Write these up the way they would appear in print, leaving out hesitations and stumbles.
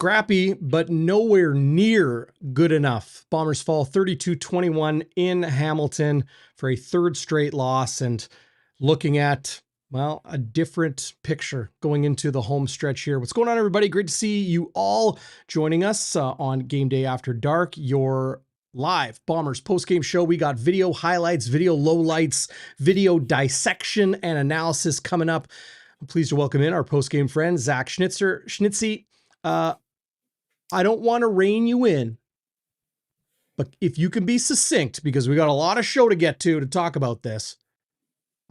scrappy, but nowhere near good enough. Bombers fall 32-21 in Hamilton for a third straight loss, and looking at, well, a different picture going into the home stretch here. What's going on, everybody? Great to see you all joining us on Game Day After Dark, your live Bombers post-game show. We got video highlights, video lowlights, video dissection and analysis coming up. I'm pleased to welcome in our post-game friend, Zach Schnitzer. Schnitzy, I don't want to rein you in, but if you can be succinct, because we got a lot of show to get to talk about this.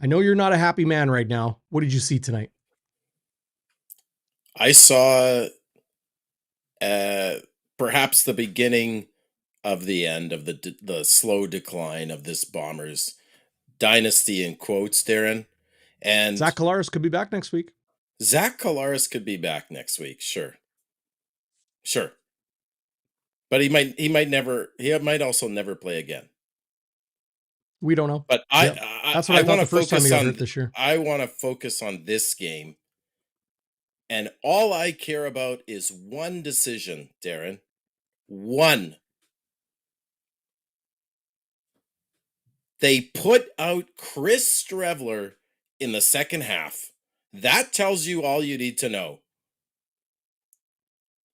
I know you're not a happy man right now. What did you see tonight? I saw perhaps the beginning of the end of the slow decline of this Bombers dynasty in quotes, Darrin. And Zach Collaros could be back next week. Zach Collaros could be back next week, sure. But he might also never play again. We don't know. But that's what I thought the first time he got hurt this year. I want to focus on this game. And all I care about is one decision, Darrin. One. They put out Chris Streveler in the second half. That tells you all you need to know.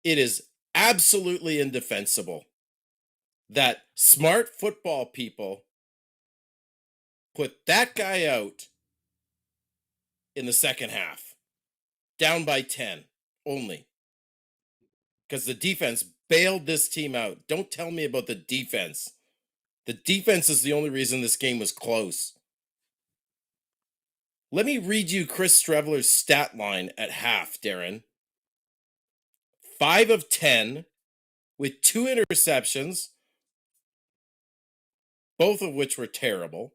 It is absolutely indefensible that smart football people put that guy out in the second half, down by 10 only, because the defense bailed this team out. Don't tell me about the defense. The defense is the only reason this game was close. Let me read you Chris Streveler's stat line at half, Darrin. 5 of 10 with 2 interceptions, both of which were terrible.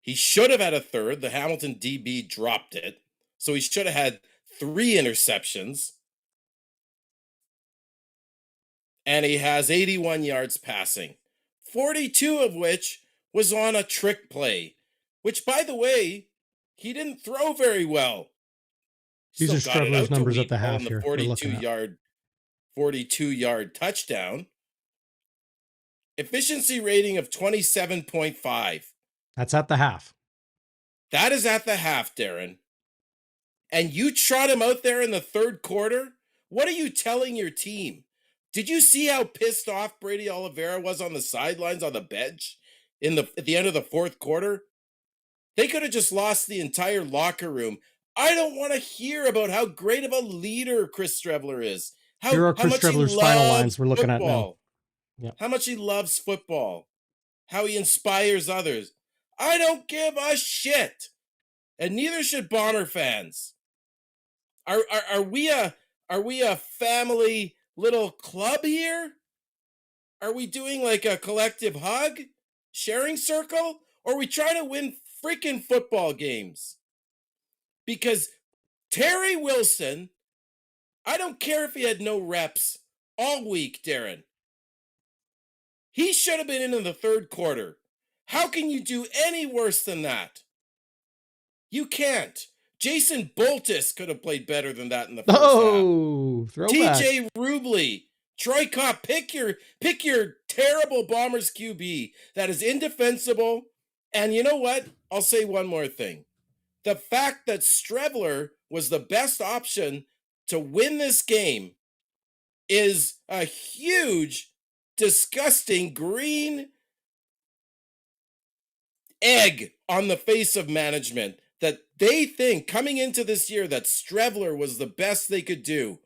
He should have had a third. The Hamilton DB dropped it. So he should have had 3 interceptions. And he has 81 yards passing, 42 of which was on a trick play, which, by the way, he didn't throw very well. These are Streveler's numbers at the half here. 42-yard touchdown. Efficiency rating of 27.5. That's at the half. That is at the half, Darrin. And you trot him out there in the third quarter? What are you telling your team? Did you see how pissed off Brady Oliveira was on the sidelines on the bench at the end of the fourth quarter? They could have just lost the entire locker room. I don't want to hear about how great of a leader Chris Streveler is. Here are Chris Streveler's final lines we're looking at now. Yep. How much he loves football. How he inspires others. I don't give a shit. And neither should Bomber fans. Are we a family little club here? Are we doing like a collective hug? Sharing circle? Or are we trying to win freaking football games? Because Terry Wilson, I don't care if he had no reps all week, Darrin. He should have been in the third quarter. How can you do any worse than that? You can't. Jason Boltis could have played better than that in the first half. Throwback. TJ Rubley, Troy Kopp, pick your terrible Bombers QB that is indefensible. And you know what? I'll say one more thing. The fact that Streveler was the best option to win this game is a huge, disgusting green egg on the face of management, that they think coming into this year that Streveler was the best they could do.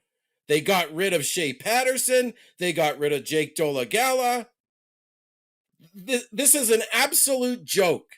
They got rid of Shea Patterson. They got rid of Jake Dolegala. This is an absolute joke.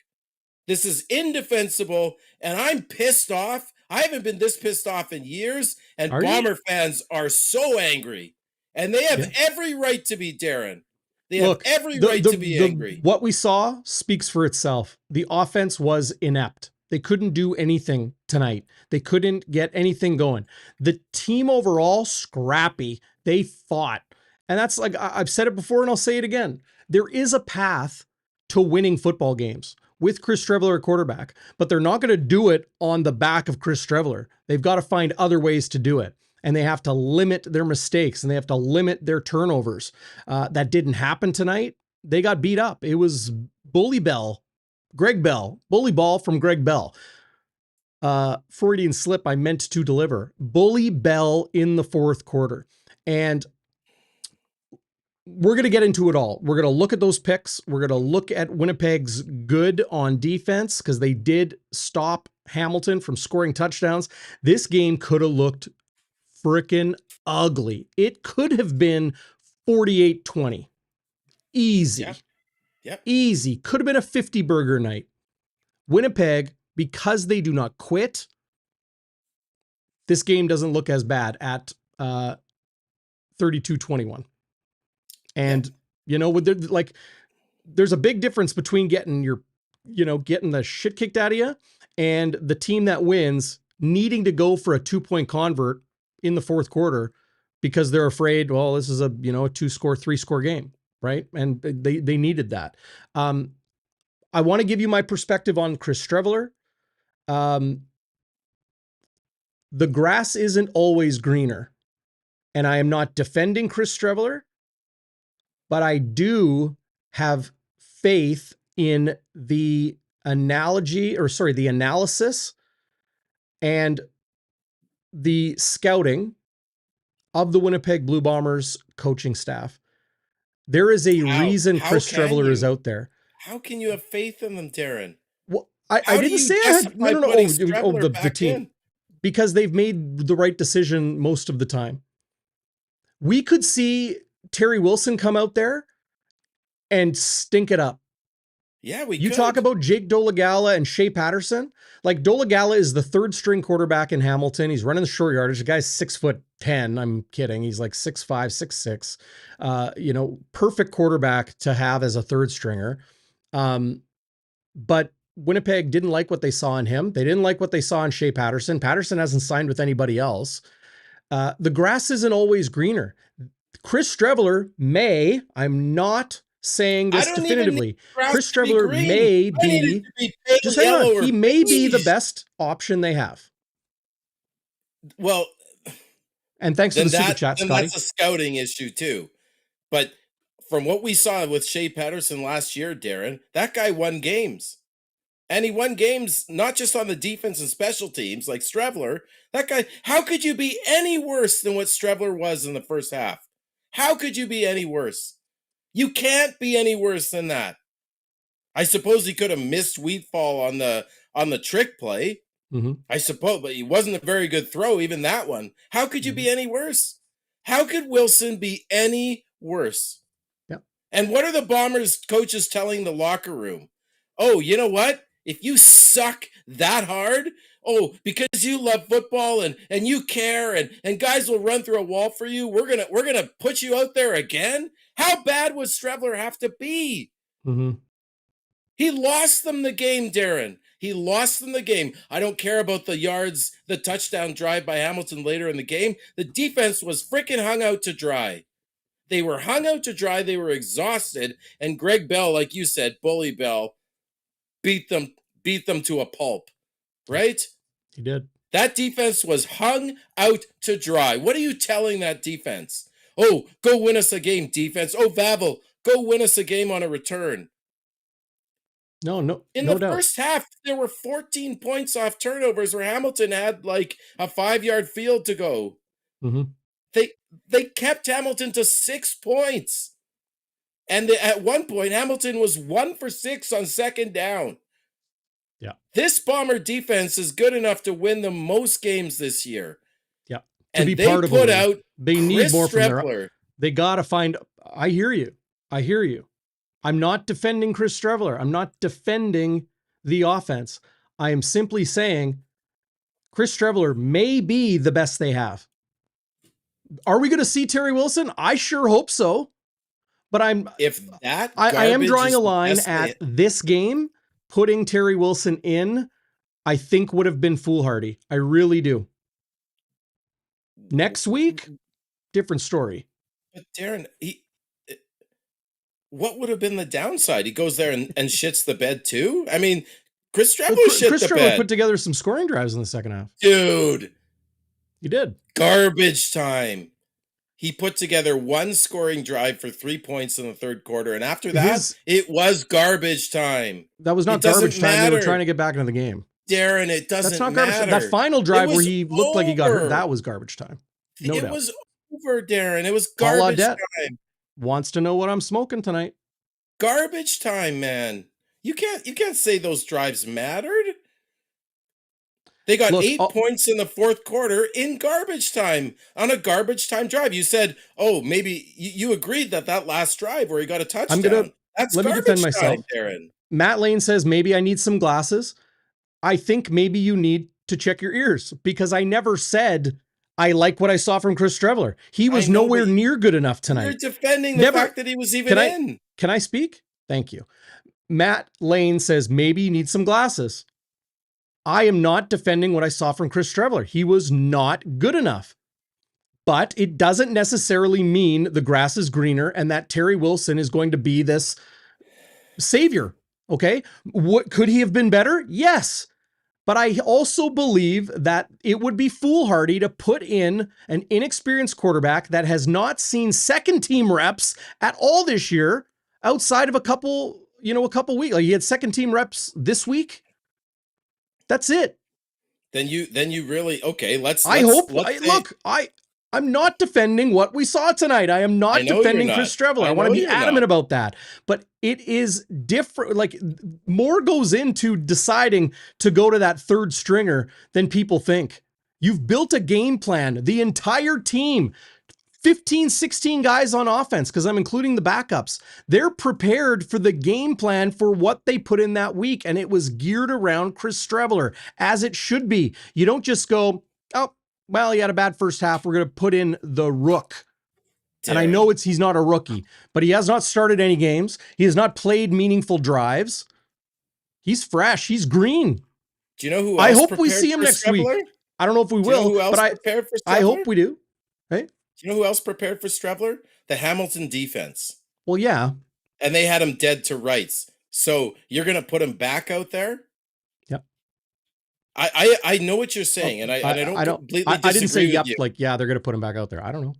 This is indefensible, and I'm pissed off. I haven't been this pissed off in years, and Bomber fans are so angry. And they have every right to be, Darrin. They have every right to be angry. What we saw speaks for itself. The offense was inept. They couldn't do anything tonight. They couldn't get anything going. The team overall, scrappy. They fought. And that's, like, I've said it before and I'll say it again. There is a path to winning football games with Chris Streveler at quarterback, but they're not going to do it on the back of Chris Streveler. They've got to find other ways to do it. and they have to limit their mistakes and they have to limit their turnovers. That didn't happen tonight. They got beat up. It was bully ball from Greg Bell. Freudian slip, I meant to deliver. Bully bell in the fourth quarter. And we're going to get into it all. We're going to look at those picks. We're going to look at Winnipeg's good on defense because they did stop Hamilton from scoring touchdowns. This game could have looked freaking ugly. It could have been 48-20. Easy. Yeah. Yep. Easy. Could have been a 50 burger night. Winnipeg, because they do not quit, this game doesn't look as bad at 32-21. And, you know, there's a big difference between getting the shit kicked out of you and the team that wins needing to go for a 2-point convert in the fourth quarter because they're afraid, well, this is a 2-score, 3-score game, right? And they needed that. I want to give you my perspective on Chris Streveler. The grass isn't always greener, and I am not defending Chris Streveler, but I do have faith in the analysis and the scouting of the Winnipeg Blue Bombers coaching staff. There is a reason Chris Streveler is out there. How can you have faith in them, Darrin? Well, I didn't say I had the team because they've made the right decision most of the time. We could see Terry Wilson come out there and stink it up. Yeah, you talk about Jake 𝙎𝙥𝙬𝙧𝙨 and Shea Patterson. Like 𝙎𝙧𝙧𝙧𝙯 is the third string quarterback in Hamilton. He's running the short yardage. The guy's 6'10". I'm kidding. He's like 6'5", 6'6". Perfect quarterback to have as a third stringer. But Winnipeg didn't like what they saw in him. They didn't like what they saw in Shea Patterson. Patterson hasn't signed with anybody else. The grass isn't always greener. Chris Streveler may, I'm not saying this definitively, Chris Streveler may be, just hang on, he may be the best option they have. Well, and thanks for the super chat, Scotty. That's a scouting issue too. But from what we saw with Shea Patterson last year, Darrin, that guy won games. And he won games not just on the defense and special teams like Streveler. That guy, how could you be any worse than what Streveler was in the first half? How could you be any worse? You can't be any worse than that. I suppose he could have missed Wheatfall on the trick play. Mm-hmm. I suppose, but he wasn't a very good throw, even that one. How could you be any worse? How could Wilson be any worse? Yeah. And what are the Bombers coaches telling the locker room? Oh, you know what? If you suck that hard, because you love football and you care and guys will run through a wall for you, we're gonna put you out there again? How bad would Streveler have to be? Mm-hmm. He lost them the game, Darrin. He lost them the game. I don't care about the yards, the touchdown drive by Hamilton later in the game. The defense was freaking hung out to dry. They were hung out to dry. They were exhausted. And Greg Bell, like you said, Bully Bell, beat them to a pulp, right? He did. That defense was hung out to dry. What are you telling that defense? Oh, go win us a game, defense. Oh, Vavel, go win us a game on a return. No, in the first half, there were 14 points off turnovers where Hamilton had like a 5-yard field to go. Mm-hmm. They kept Hamilton to 6 points. And at one point, Hamilton was 1 for 6 on second down. Yeah. This Bomber defense is good enough to win them most games this year. Yeah. And they put out they Chris need more from Streveler. They got to find. I hear you. I'm not defending Chris Streveler. I'm not defending the offense. I am simply saying Chris Streveler may be the best they have. Are we going to see Terry Wilson? I sure hope so. But I am drawing a line at this game. Putting Terry Wilson in, I think would have been foolhardy. I really do. Next week, different story. But Darrin, what would have been the downside? He goes there and shits the bed too? I mean, Chris Streveler shit the bed. Put together some scoring drives in the second half. Dude. He did. Garbage time. He put together one scoring drive for 3 points in the third quarter, and after that, it was garbage time. That was not It doesn't garbage time. They were matter. trying to get back into the game. Darren, it doesn't That's not matter. garbage time. That final drive where he looked like he got hurt, that was garbage time. No doubt. It was over, Darren. It was garbage time. Wants to know what I'm smoking tonight. Garbage time, man. You can't say those drives mattered. They got 8 points in the fourth quarter in garbage time on a garbage time drive. You said, oh, maybe you agreed that last drive where he got a touchdown. Let me defend myself. Darren. Matt Lane says, maybe I need some glasses. I think maybe you need to check your ears because I never said I like what I saw from Chris Streveler. He was nowhere near good enough tonight. You're defending the fact that he was even in. Can I speak? Thank you. Matt Lane says, maybe you need some glasses. I am not defending what I saw from Chris Streveler. He was not good enough. But it doesn't necessarily mean the grass is greener and that Terry Wilson is going to be this savior. Okay. What could he have been better? Yes. But I also believe that it would be foolhardy to put in an inexperienced quarterback that has not seen second team reps at all this year outside of a couple weeks. Like he had second team reps this week. That's it. Then you really, okay, I'm not defending what we saw tonight. I am not defending Chris Streveler. I want to be adamant about that. But it is different. Like more goes into deciding to go to that third stringer than people think. You've built a game plan, the entire team, 15, 16 guys on offense, because I'm including the backups. They're prepared for the game plan for what they put in that week. And it was geared around Chris Streveler, as it should be. You don't just go, oh, well, he had a bad first half. We're going to put in the rook. And I know he's not a rookie, but he has not started any games. He has not played meaningful drives. He's fresh. He's green. Do you know who else I hope we see him next week. I don't know if we will, but I hope we do. Right? Do you know who else prepared for Streveler? The Hamilton defense. Well, yeah. And they had him dead to rights. So you're going to put him back out there? Yep. I know what you're saying, and I don't completely disagree. I didn't say yep, you. Like, yeah, they're going to put him back out there. I don't know.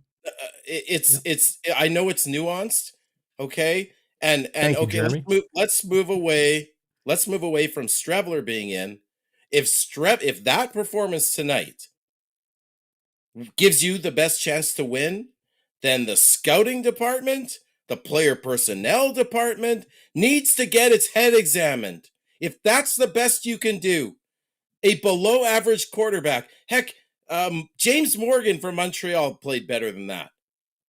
I know it's nuanced, okay? And okay, let's move away. Let's move away from Streveler being in. If that performance tonight gives you the best chance to win, then the scouting department, the player personnel department needs to get its head examined. If that's the best you can do, a below average quarterback, heck, James Morgan from Montreal played better than that.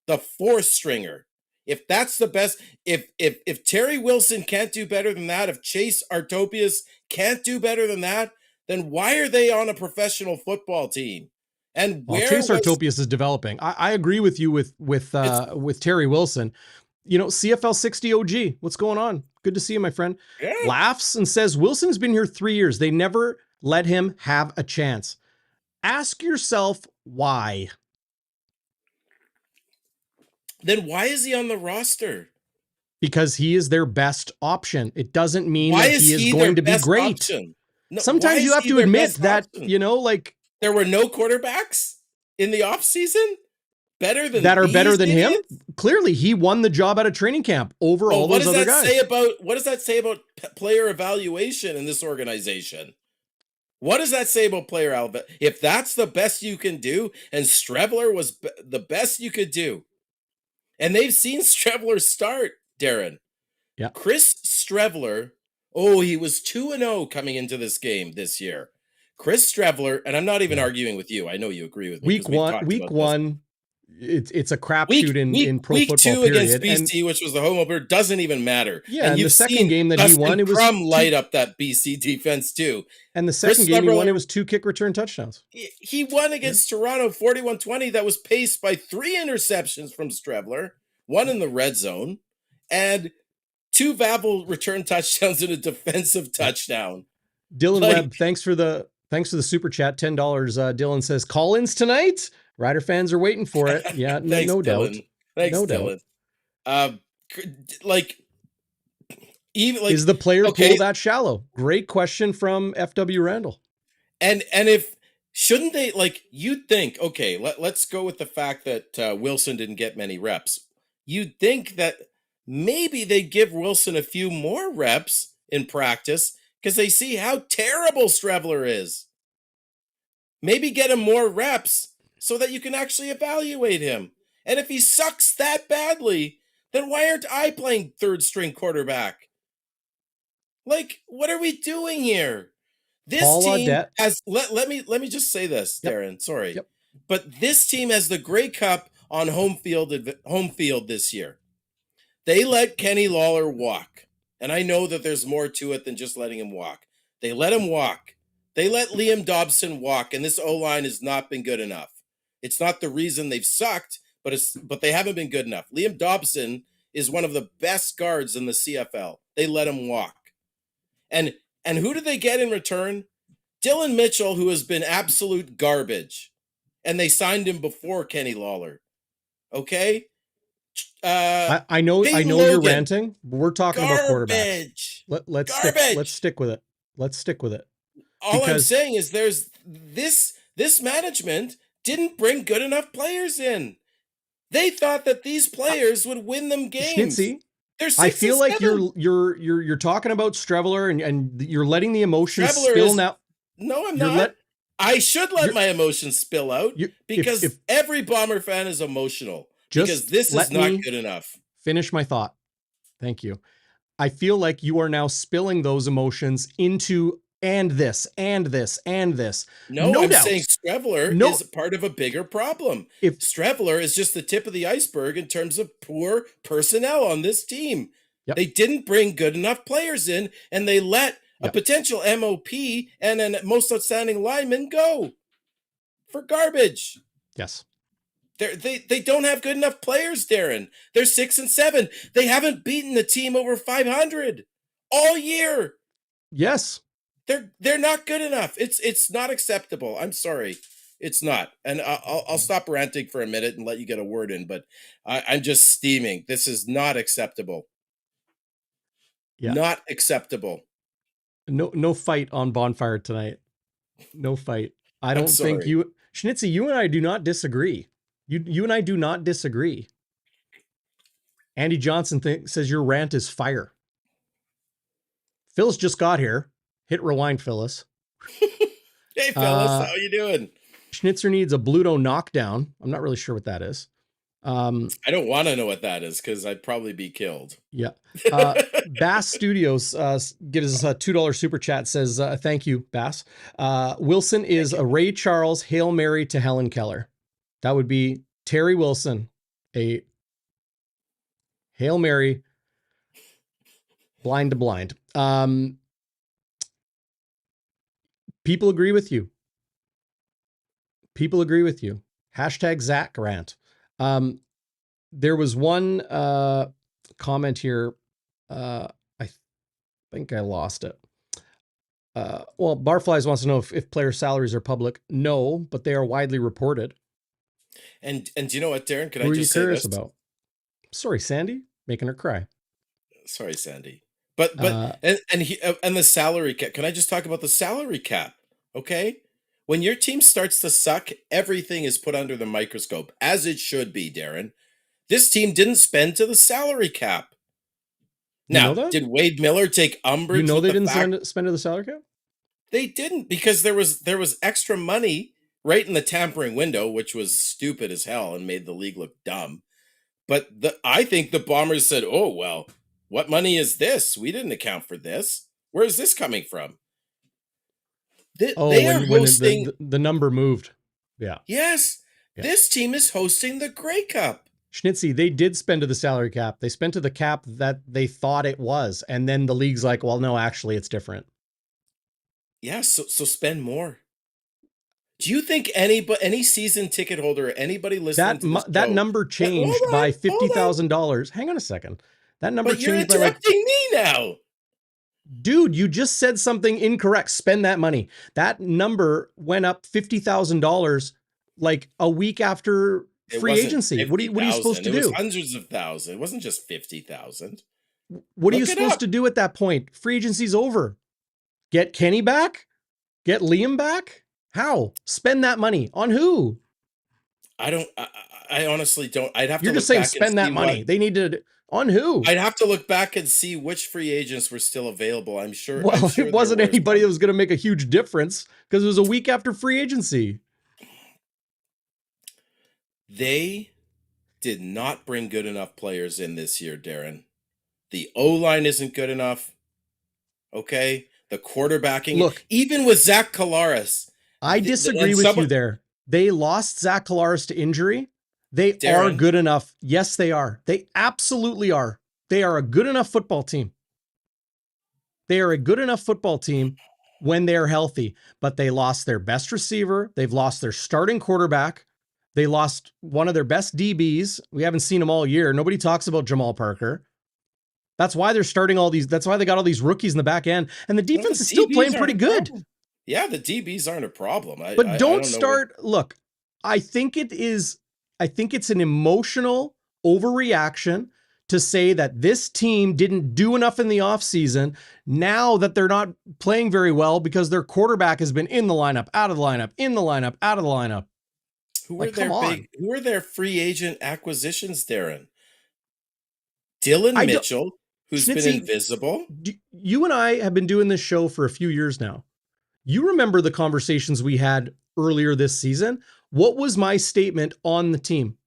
The fourth stringer. If that's the best, if Terry Wilson can't do better than that, if Chase Artopius can't do better than that, then why are they on a professional football team? And Chase Artopius is developing. I agree with you with Terry Wilson. You know, CFL 60 OG, what's going on? Good to see you, my friend. Yeah. Laughs and says, Wilson's been here 3 years. They never let him have a chance. Ask yourself why. Then why is he on the roster? Because he is their best option. It doesn't mean that he is going to be great. No, sometimes you have to admit that, you know, like there were no quarterbacks in the offseason better than him. Clearly, he won the job at a training camp over all those other guys. What does that say about player evaluation in this organization? What does that say about player evaluation? If that's the best you can do, and Streveler was the best you could do, and they've seen Streveler start, Darren. Yeah. Chris Streveler, he was 2-0 coming into this game this year. Chris Streveler, and I'm not even arguing with you. I know you agree with me. Week one, it's a crapshoot in pro week football. Week 2 against BC, which was the home opener, doesn't even matter. Yeah, and the second game that he won, it was light up that BC defense too. And the second game he won, it was 2 kick return touchdowns. He won against Toronto 41-20. That was paced by 3 interceptions from Streveler, 1 in the red zone, and 2 Vavel return touchdowns and a defensive touchdown. Dylan Webb, thanks for the super chat, $10. Dylan says, call-ins tonight? Rider fans are waiting for it. Yeah, Thanks, no Dylan. doubt. Thanks, no Dylan. doubt. Is the player pool that shallow? Great question from FW Randall. And if Shouldn't they, like, you'd think, okay, let's go with the fact that Wilson didn't get many reps. You'd think that maybe they'd give Wilson a few more reps in practice because they see how terrible Streveler is. Maybe get him more reps so that you can actually evaluate him. And if he sucks that badly, then why aren't I playing third string quarterback? Like, what are we doing here? This Paul team Audette. has let me just say this, Yep. Darrin. Sorry. Yep. But this team has the Grey Cup on home field this year. They let Kenny Lawler walk. And I know that there's more to it than just letting him walk. They let him walk. They let Liam Dobson walk, and this O-line has not been good enough. It's not the reason they've sucked, but they haven't been good enough. Liam Dobson is one of the best guards in the CFL. They let him walk. And who did they get in return? Dylan Mitchell, who has been absolute garbage. And they signed him before Kenny Lawler. Okay? I know you're ranting. We're talking about quarterbacks. Let's stick with it. Let's stick with it. All I'm saying is there's this management didn't bring good enough players in. They thought that these players would win them games. Schnitzy, I feel like you're talking about Streveler and you're letting the emotions spill now. No, I'm not. I should let my emotions spill out because every Bomber fan is emotional because this is not good enough. Finish my thought. Thank you. I feel like you are now spilling those emotions into and this and this and this. No, I'm saying Streveler is part of a bigger problem. If Streveler is just the tip of the iceberg in terms of poor personnel on this team. Yep. They didn't bring good enough players in, and they let a potential MOP and a most outstanding lineman go for garbage. Yes. They don't have good enough players, Darrin. They're 6-7. They haven't beaten a team over 500 all year. Yes. They're not good enough. It's not acceptable. I'm sorry. It's not. And I'll stop ranting for a minute and let you get a word in, but I'm just steaming. This is not acceptable. Yeah. Not acceptable. No fight on Bonfire tonight. No fight. I don't think you, Schnitzy, you and I do not disagree. You and I do not disagree. Andy Johnson says your rant is fire. Phyllis just got here. Hit rewind, Phyllis. Hey, Phyllis, how you doing? Schnitzer needs a Bluto knockdown. I'm not really sure what that is. I don't want to know what that is because I'd probably be killed. Yeah. Bass Studios gives us a $2 super chat. Says, thank you, Bass. Wilson is a Ray Charles Hail Mary to Helen Keller. That would be Terry Wilson, a Hail Mary, blind to blind. People agree with you. People agree with you. Hashtag Zach rant. There was one comment here. I think I lost it. Well, Barflies wants to know if player salaries are public. No, but they are widely reported. And do you know what, Darrin? Can I just say this? Who are you curious about? Sorry, Sandy, making her cry. Sorry, Sandy. But and the salary cap. Can I just talk about the salary cap? Okay. When your team starts to suck, everything is put under the microscope, as it should be, Darrin. This team didn't spend to the salary cap. Now, did Wade Miller take umbrage? You know they didn't spend to the salary cap? They didn't, because there was extra money right in the tampering window, which was stupid as hell and made the league look dumb. But I think the Bombers said, oh, well, what money is this? We didn't account for this. Where is this coming from? They are hosting the number moved. Yeah. Yes. Yeah. This team is hosting the Grey Cup. Schnitzy, they did spend to the salary cap. They spent to the cap that they thought it was. And then the league's like, well, no, actually, it's different. Yeah, so spend more. Do you think any season ticket holder, anybody listening to this that number changed by $50,000? Hang on a second. That number changed by you're interrupting me now. Dude, you just said something incorrect. Spend that money. That number went up $50,000 like a week after free agency. What are you supposed to do? It was hundreds of thousands. It wasn't just 50,000. What are you supposed to do at that point? Free agency's over. Get Kenny back? Get Liam back? How? Spend that money on who? I honestly don't. I'd have You're to just look saying back and spend that see what. money. They need to on who? I'd have to look back and see which free agents were still available. I'm sure. I'm Well, it sure there wasn't were anybody some. that was going to make a huge difference because it was a week after free agency. They did not bring good enough players in this year, Darren. The O-line isn't good enough. Okay, the quarterbacking, Look, even with Zach Collaros, I disagree and with you someone, there. They lost Zach Collaros to injury. They are Darren, good enough. Yes, they are. They absolutely are. They are a good enough football team. They are a good enough football team when they're healthy, but they lost their best receiver. They've lost their starting quarterback. They lost one of their best DBs. We haven't seen them all year. Nobody talks about Jamal Parker. That's why they're starting all these. That's why they got all these rookies in the back end. And the no, the defense is still DBs playing aren't pretty a good. problem. Yeah, the DBs aren't a problem. But I don't don't know what. start. Look, I think it is. I think it's an emotional overreaction to say that this team didn't do enough in the offseason now that they're not playing very well because their quarterback has been in the lineup, out of the lineup, in the lineup, out of the lineup. Like, come on. Who are their free agent acquisitions, Darren? Dylan Mitchell, who's been Schnitzy, invisible. you and I have been doing this show for a few years now. You remember the conversations we had earlier this season? What was my statement on the team?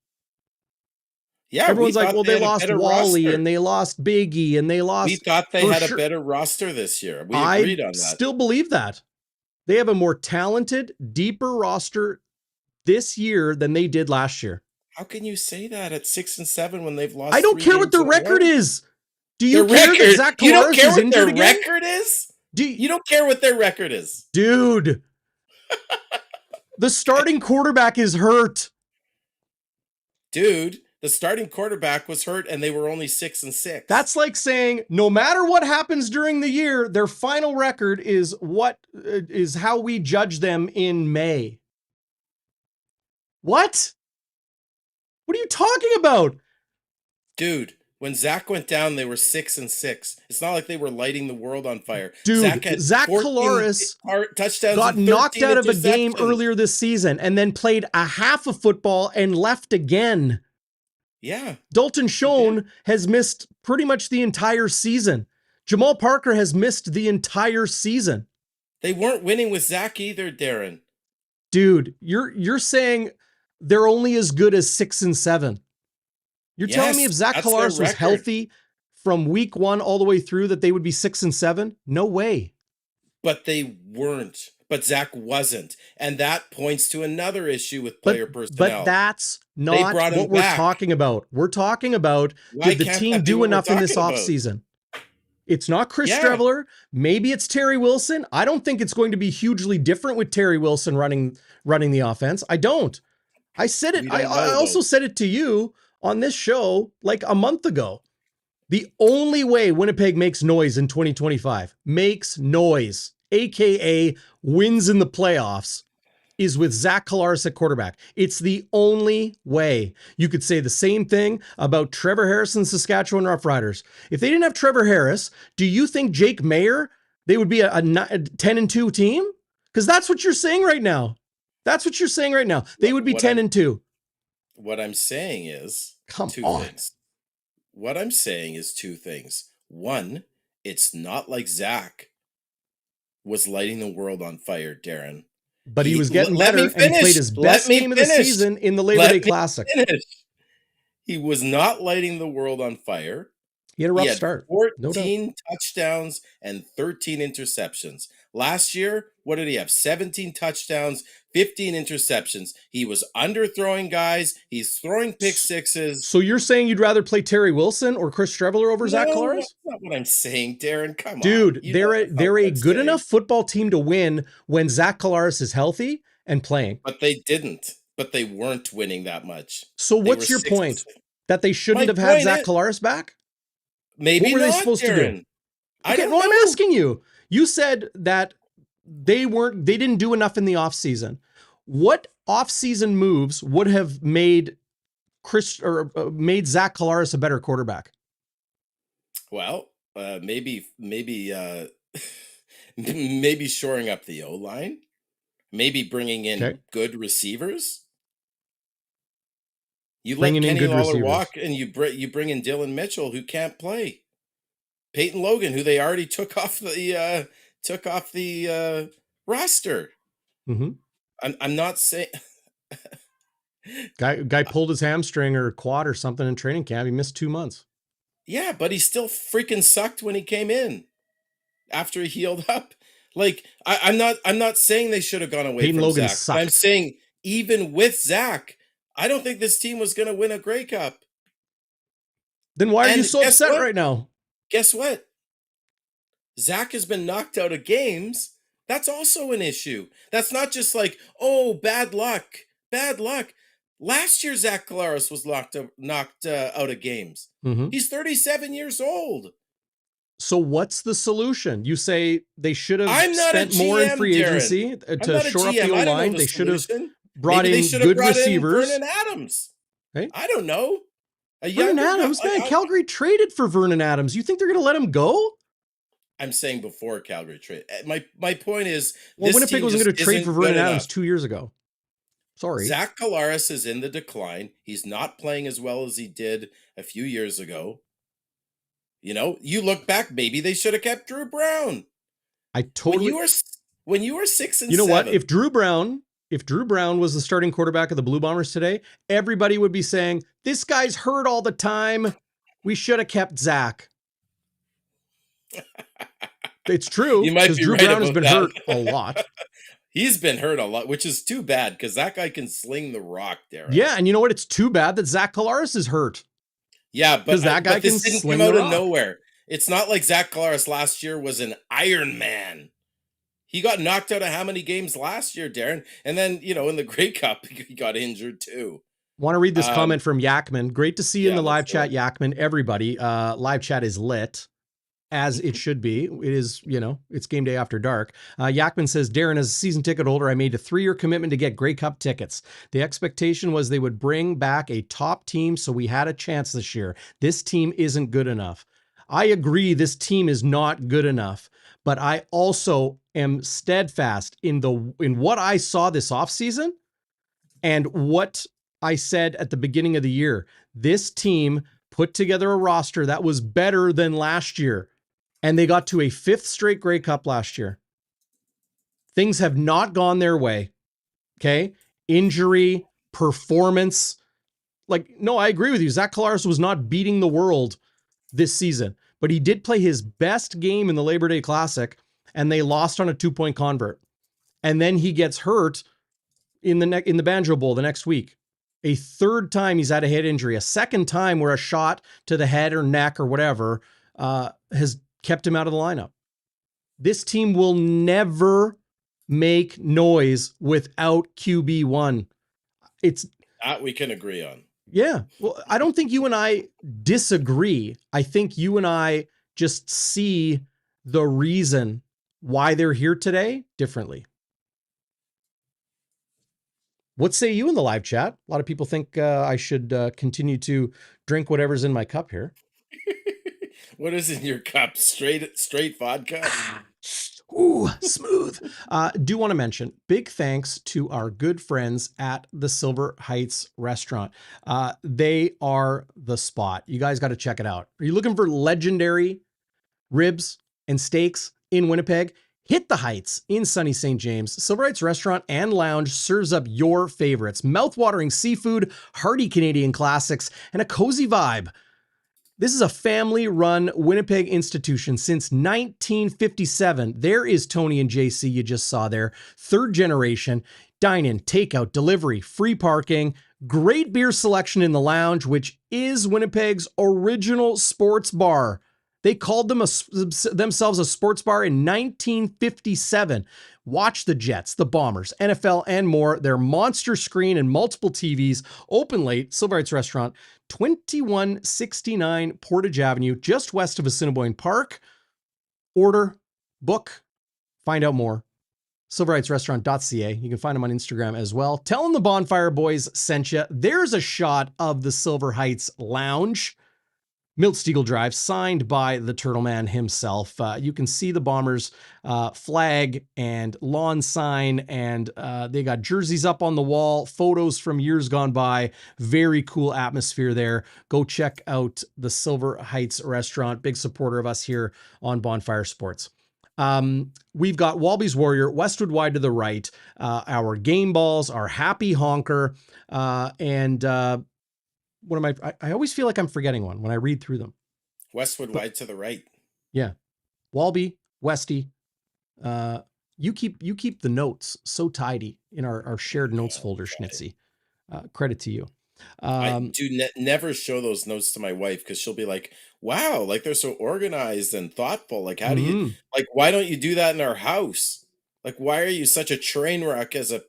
Yeah, everyone's like, well, they lost Wally roster. and they lost Biggie and they lost. We thought they had a better roster this year. We agreed on that. I still believe that. They have a more talented, deeper roster this year than they did last year. How can you say that at 6-7 when they've lost? I don't care what their record is. Do you care that Zach Collaros you don't care is what injured their again? record is? You don't care what their record is? Dude. The starting quarterback is hurt. Dude, the starting quarterback was hurt and they were only 6-6. That's like saying no matter what happens during the year, their final record is how we judge them in May. What? What are you talking about? Dude, when Zach went down, they were 6-6. It's not like they were lighting the world on fire. Dude, Zach Collaros touchdowns got knocked out of a game interceptions. earlier this season and then played a half of football and left again. Yeah. Dalton Schoen has missed pretty much the entire season. Jamal Parker has missed the entire season. They weren't winning with Zach either, Darren. Dude, you're saying they're only as good as 6-7. You're telling me if Zach Collaros was healthy from week 1 all the way through that they would be 6-7? No way. But they weren't. But Zach wasn't. And that points to another issue with player personnel. But that's not what we're talking about. We're talking about, did the team do enough in this offseason? It's not Chris Streveler. Maybe it's Terry Wilson. I don't think it's going to be hugely different with Terry Wilson running the offense. I don't. I said it. I also said it to you on this show like a month ago. The only way Winnipeg makes noise in 2025, aka wins in the playoffs, is with Zach Collaros at quarterback. It's the only way. You could say the same thing about Trevor Harris and Saskatchewan Roughriders. If they didn't have Trevor Harris, do you think Jake Mayer, they would be a 10-2 team? Because that's what you're saying right now. That's what you're saying right now. They would be 10-2. What I'm saying is two things. What I'm saying is two things. One, it's not like Zach was lighting the world on fire, Darren. But he was getting better and he played his best game of the season in the Labor Day Classic. He was not lighting the world on fire. He had a rough start. 14 touchdowns and 13 interceptions. Last year, what did he have? 17 touchdowns, 15 interceptions. He was underthrowing guys. He's throwing pick sixes. So you're saying you'd rather play Terry Wilson or Chris Streveler over Zach Collaros? That's not what I'm saying, Darren. Come on. Dude, they're a good enough football team to win when Zach Collaros is healthy and playing. But they didn't. But they weren't winning that much. So what's your point? That they shouldn't have had Zach Collaros back? Maybe what were they supposed to do? I don't know. I'm asking you. You said that they didn't do enough in the offseason. What offseason moves would have made made Zach Collaros a better quarterback? Well, maybe shoring up the O-line. Maybe bringing in Okay. good receivers. You let Bringing in Kenny good Lawler receivers. walk, and you bring in Dylan Mitchell, who can't play. Peyton Logan, who they already took off the roster. Mm-hmm. I'm not saying. Guy pulled his hamstring or quad or something in training camp. He missed 2 months. Yeah, but he still freaking sucked when he came in after he healed up. Like I'm not saying they should have gone away Peyton from Logan Zach. But I'm sucked. saying even with Zach, I don't think this team was going to win a Grey Cup. Then why are you And so upset right now? Guess what? Zach has been knocked out of games. That's also an issue. That's not just like, oh, bad luck. Bad luck. Last year, Zach Collaros was knocked out of games. Mm-hmm. He's 37 years old. So what's the solution? You say they should have I'm not spent a more in GM, free Darrin. agency I'm to not a shore up GM. the I don't know O-line. the They should have solution. brought Maybe they in should have good brought receivers. in Vernon Adams. Hey? I don't know. Vernon Adams? Man, Calgary traded for Vernon Adams. You think they're going to let him go? I'm saying before Calgary trade. My point is, Well, this Winnipeg team wasn't just going to trade isn't for Vernon good Adams enough. 2 years ago. Sorry. Zach Collaros is in the decline. He's not playing as well as he did a few years ago. You know, you look back, maybe they should have kept Drew Brown. I totally. When you were 6 and 7. You know what? If Drew Brown was the starting quarterback of the Blue Bombers today, everybody would be saying, this guy's hurt all the time. We should have kept Zach. It's true. You might because be Drew right Brown has about been that. hurt a lot. He's been hurt a lot, which is too bad because that guy can sling the rock, Darrin. Yeah, and you know what? It's too bad that Zach Collaros is hurt. Yeah, but that guy this can didn't sling come out the of rock. nowhere. It's not like Zach Collaros last year was an Iron Man. He got knocked out of how many games last year, Darrin? And then, you know, in the Grey Cup, he got injured too. Want to read this comment from Yakman. Great to see you in the live chat, Yakman. Everybody, live chat is lit, as it should be. It is, you know, it's game day after dark. Yakman says, Darrin, as a season ticket holder, I made a 3-year commitment to get Grey Cup tickets. The expectation was they would bring back a top team, so we had a chance this year. This team isn't good enough. I agree this team is not good enough, but I also am steadfast in what I saw this offseason and what I said at the beginning of the year. This team put together a roster that was better than last year, and they got to a 5th straight Grey Cup last year. Things have not gone their way. Okay? Injury, performance. No, I agree with you. Zach Collaros was not beating the world this season, but he did play his best game in the Labor Day Classic, and they lost on a 2-point convert. And then he gets hurt in the Banjo Bowl the next week. A 3rd time he's had a head injury. A 2nd time where a shot to the head or neck or whatever has kept him out of the lineup. This team will never make noise without QB1. It's that we can agree on. Yeah. Well, I don't think you and I disagree. I think you and I just see the reason why they're here today differently. What say you in the live chat? A lot of people think I should continue to drink whatever's in my cup here. What is in your cup? Straight vodka? Ooh, smooth. Do want to mention big thanks to our good friends at the Silver Heights restaurant. They are the spot. You guys got to check it out. Are you looking for legendary ribs and steaks in Winnipeg? Hit the Heights in sunny St. James. Silver Heights Restaurant and Lounge serves up your favorites. Mouth-watering seafood, hearty Canadian classics, and a cozy vibe. This is a family-run Winnipeg institution since 1957. There is Tony and JC you just saw there. 3rd generation. Dine-in, takeout, delivery, free parking, great beer selection in the lounge, which is Winnipeg's original sports bar. They called themselves a sports bar in 1957. Watch the Jets, the Bombers, NFL, and more. Their monster screen and multiple TVs. Open late. Silver Heights Restaurant, 2169 Portage Avenue, just west of Assiniboine Park. Order, book, find out more. SilverHeightsRestaurant.ca. You can find them on Instagram as well. Tell them the Bonfire Boys sent you. There's a shot of the Silver Heights Lounge. Milt Stiegel Drive, signed by the Turtle Man himself. You can see the Bombers flag and lawn sign, and they got jerseys up on the wall, photos from years gone by. Very cool atmosphere there. Go check out the Silver Heights restaurant. Big supporter of us here on Bonfire Sports. We've got Walby's Warrior, Westwood Wide to the right, our game balls, our happy honker, and what am I always feel like I'm forgetting one when I read through them. Westwood Wide to the right. Yeah. Walby, Westy. You keep the notes so tidy in our shared notes folder, Schnitzy. Credit to you. I do never show those notes to my wife because she'll be like, wow, like they're so organized and thoughtful. Like, how do you, like, why don't you do that in our house? Like, why are you such a train wreck as a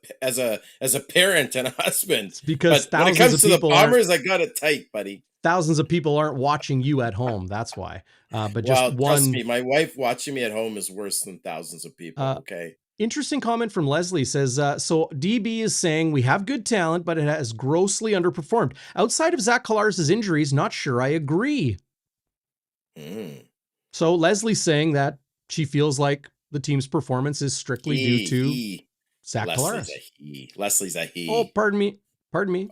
parent and a husband? It's because but when it comes to the Bombers, I got it tight, buddy. Thousands of people aren't watching you at home. That's why. But just one. Trust me, my wife watching me at home is worse than thousands of people. Okay. Interesting comment from Leslie says, so DB is saying we have good talent, but it has grossly underperformed. Outside of Zach Collaros' injuries, not sure I agree. So Leslie's saying that she feels like the team's performance is strictly due to Zach Collaros. Leslie's a he. Oh, pardon me.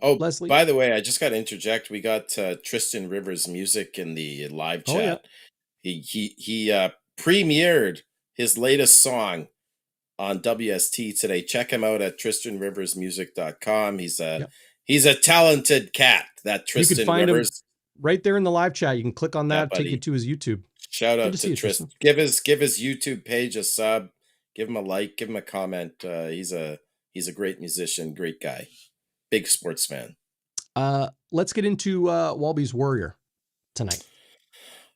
Oh, Leslie. By the way, I just got to interject. We got Tristan Rivers' music in the live chat. Oh, yeah. He premiered his latest song on WST today. Check him out at tristanriversmusic.com. He's a talented cat, that Tristan you can find Rivers. Him right there in the live chat. You can click on that, take you to his YouTube. Shout out to Tristan. Give his YouTube page a sub, give him a like, give him a comment. He's a great musician, great guy. Big sports fan. Let's get into Walby's Warrior tonight.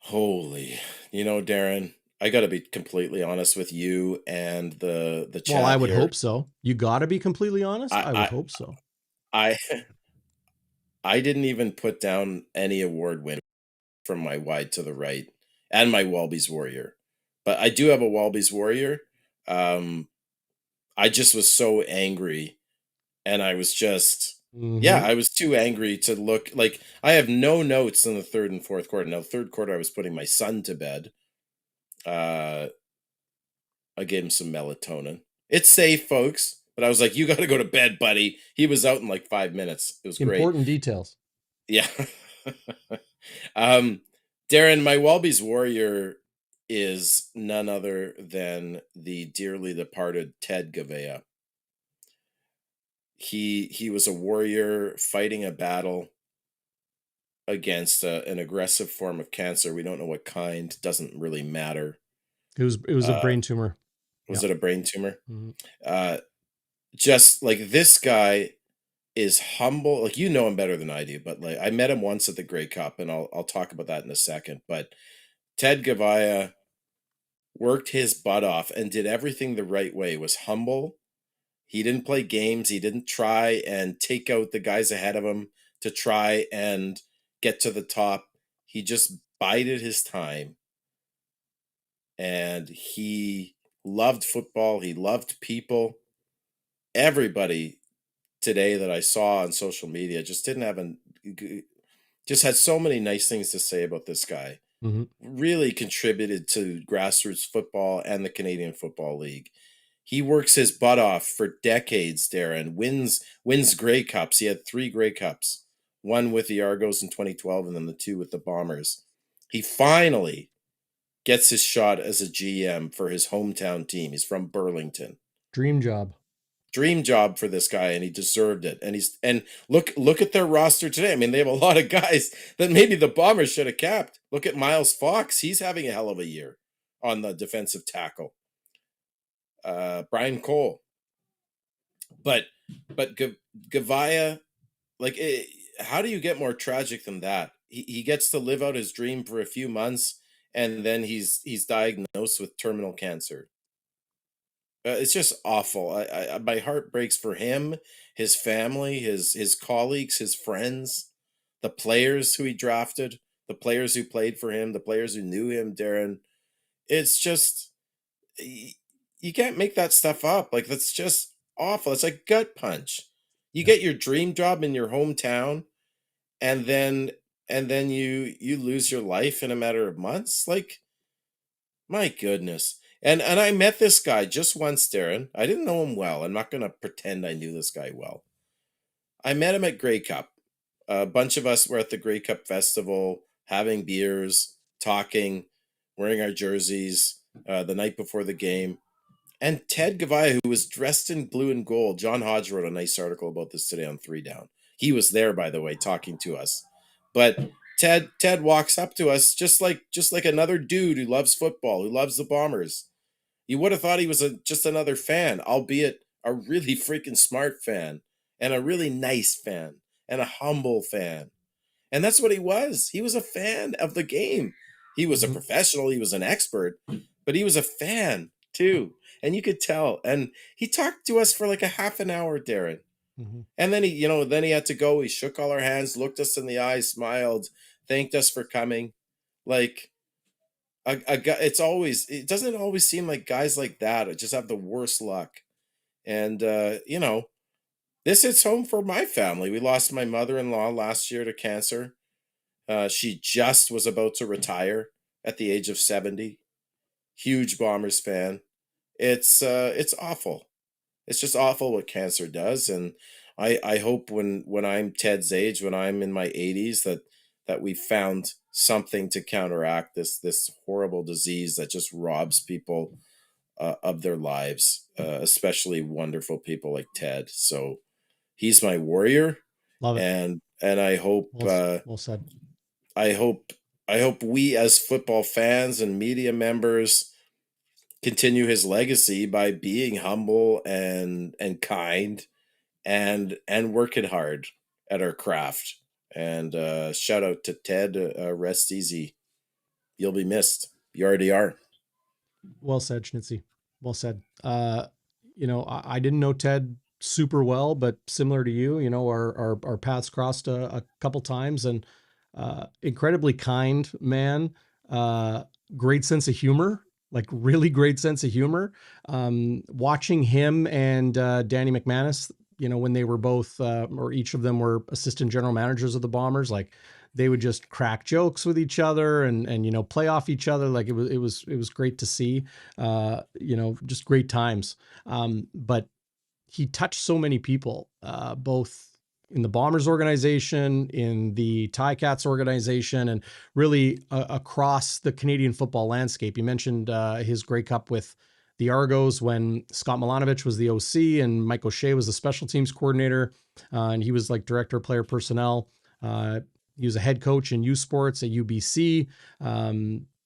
Holy, Darrin, I got to be completely honest with you and the chat. Well, I would hope so. You got to be completely honest. I would hope so. I didn't even put down any award win from my wide to the right and my Walby's Warrior, but I do have a Walby's Warrior. I just was so angry, and I was just I was too angry to look. Like, I have no notes in the third and fourth quarter. Now, third quarter, I was putting my son to bed. I gave him some melatonin. It's safe, folks. But I was like, you got to go to bed, buddy. He was out in like 5 minutes. It was great. Important details. Yeah. Darrin, my Walby's Warrior is none other than the dearly departed Ted Goveia. He was a warrior fighting a battle against an aggressive form of cancer. We don't know what kind. Doesn't really matter. It was a brain tumor. Was it a brain tumor? Just like, this guy is humble. Like, you know him better than I do, but like, I met him once at the Grey Cup, and I'll talk about that in a second. But Ted Goveia worked his butt off and did everything the right way. Was humble. He didn't play games. He didn't try and take out the guys ahead of him to try and get to the top. He just bided his time. And he loved football. He loved people. Everybody today that I saw on social media just just had so many nice things to say about this guy. Really contributed to grassroots football and the Canadian Football League. He works his butt off for decades, Darrin. Wins Grey Cups. He had 3 Grey Cups. One with the Argos in 2012, and then the 2 with the Bombers. He finally gets his shot as a GM for his hometown team. He's from Burlington. Dream job For this guy, and he deserved it. And look at their roster today. I mean, they have a lot of guys that maybe the Bombers should have kept. Look at Miles Fox. He's having a hell of a year on the defensive tackle. Brian Cole. But Goveia, like, how do you get more tragic than that? He gets to live out his dream for a few months, and then he's diagnosed with terminal cancer. It's just awful. My heart breaks for him, his family, his colleagues, his friends, the players who he drafted, the players who played for him, the players who knew him, Darrin. It's just, you can't make that stuff up. Like, that's just awful. It's like gut punch. You get your dream job in your hometown, and then and then you lose your life in a matter of months. Like, my goodness. And I met this guy just once, Darren. I didn't know him well. I'm not going to pretend I knew this guy well. I met him at Grey Cup. A bunch of us were at the Grey Cup Festival, having beers, talking, wearing our jerseys the night before the game. And Ted Goveia, who was dressed in blue and gold, John Hodge wrote a nice article about this today on Three Down. He was there, by the way, talking to us. But Ted walks up to us just like another dude who loves football, who loves the Bombers. You would have thought he was just another fan, albeit a really freaking smart fan and a really nice fan and a humble fan. And that's what he was. He was a fan of the game. He was a professional, he was an expert, but he was a fan too. And you could tell. And he talked to us for like a half an hour, Darren. And then he had to go. He shook all our hands, looked us in the eyes, smiled, thanked us for coming. Like, a guy, it doesn't always seem like guys like that just have the worst luck. And this hits home for my family. We lost my mother-in-law last year to cancer. She just was about to retire at the age of 70. Huge Bombers fan. It's awful. It's just awful what cancer does. And I hope when I'm Ted's age, when I'm in my 80s, that we found something to counteract this horrible disease that just robs people of their lives, especially wonderful people like Ted. So he's my warrior. Love it. And I hope well said. I hope we as football fans and media members continue his legacy by being humble and kind and working hard at our craft. And shout out to Ted. Rest easy. You'll be missed. You already are. Well said, Schnitzy. Well said. I didn't know Ted super well, but similar to you, our paths crossed a couple times, and incredibly kind man, great sense of humor, like really great sense of humor. Watching him and Danny McManus, when they were both, or each of them were assistant general managers of the Bombers, like they would just crack jokes with each other and play off each other. Like it was great to see, just great times. But he touched so many people, both in the Bombers organization, in the Ticats organization, and really across the Canadian football landscape. You mentioned his Grey Cup with the Argos when Scott Milanovic was the OC and Mike O'Shea was the special teams coordinator, and he was like director of player personnel. He was a head coach in U Sports at UBC.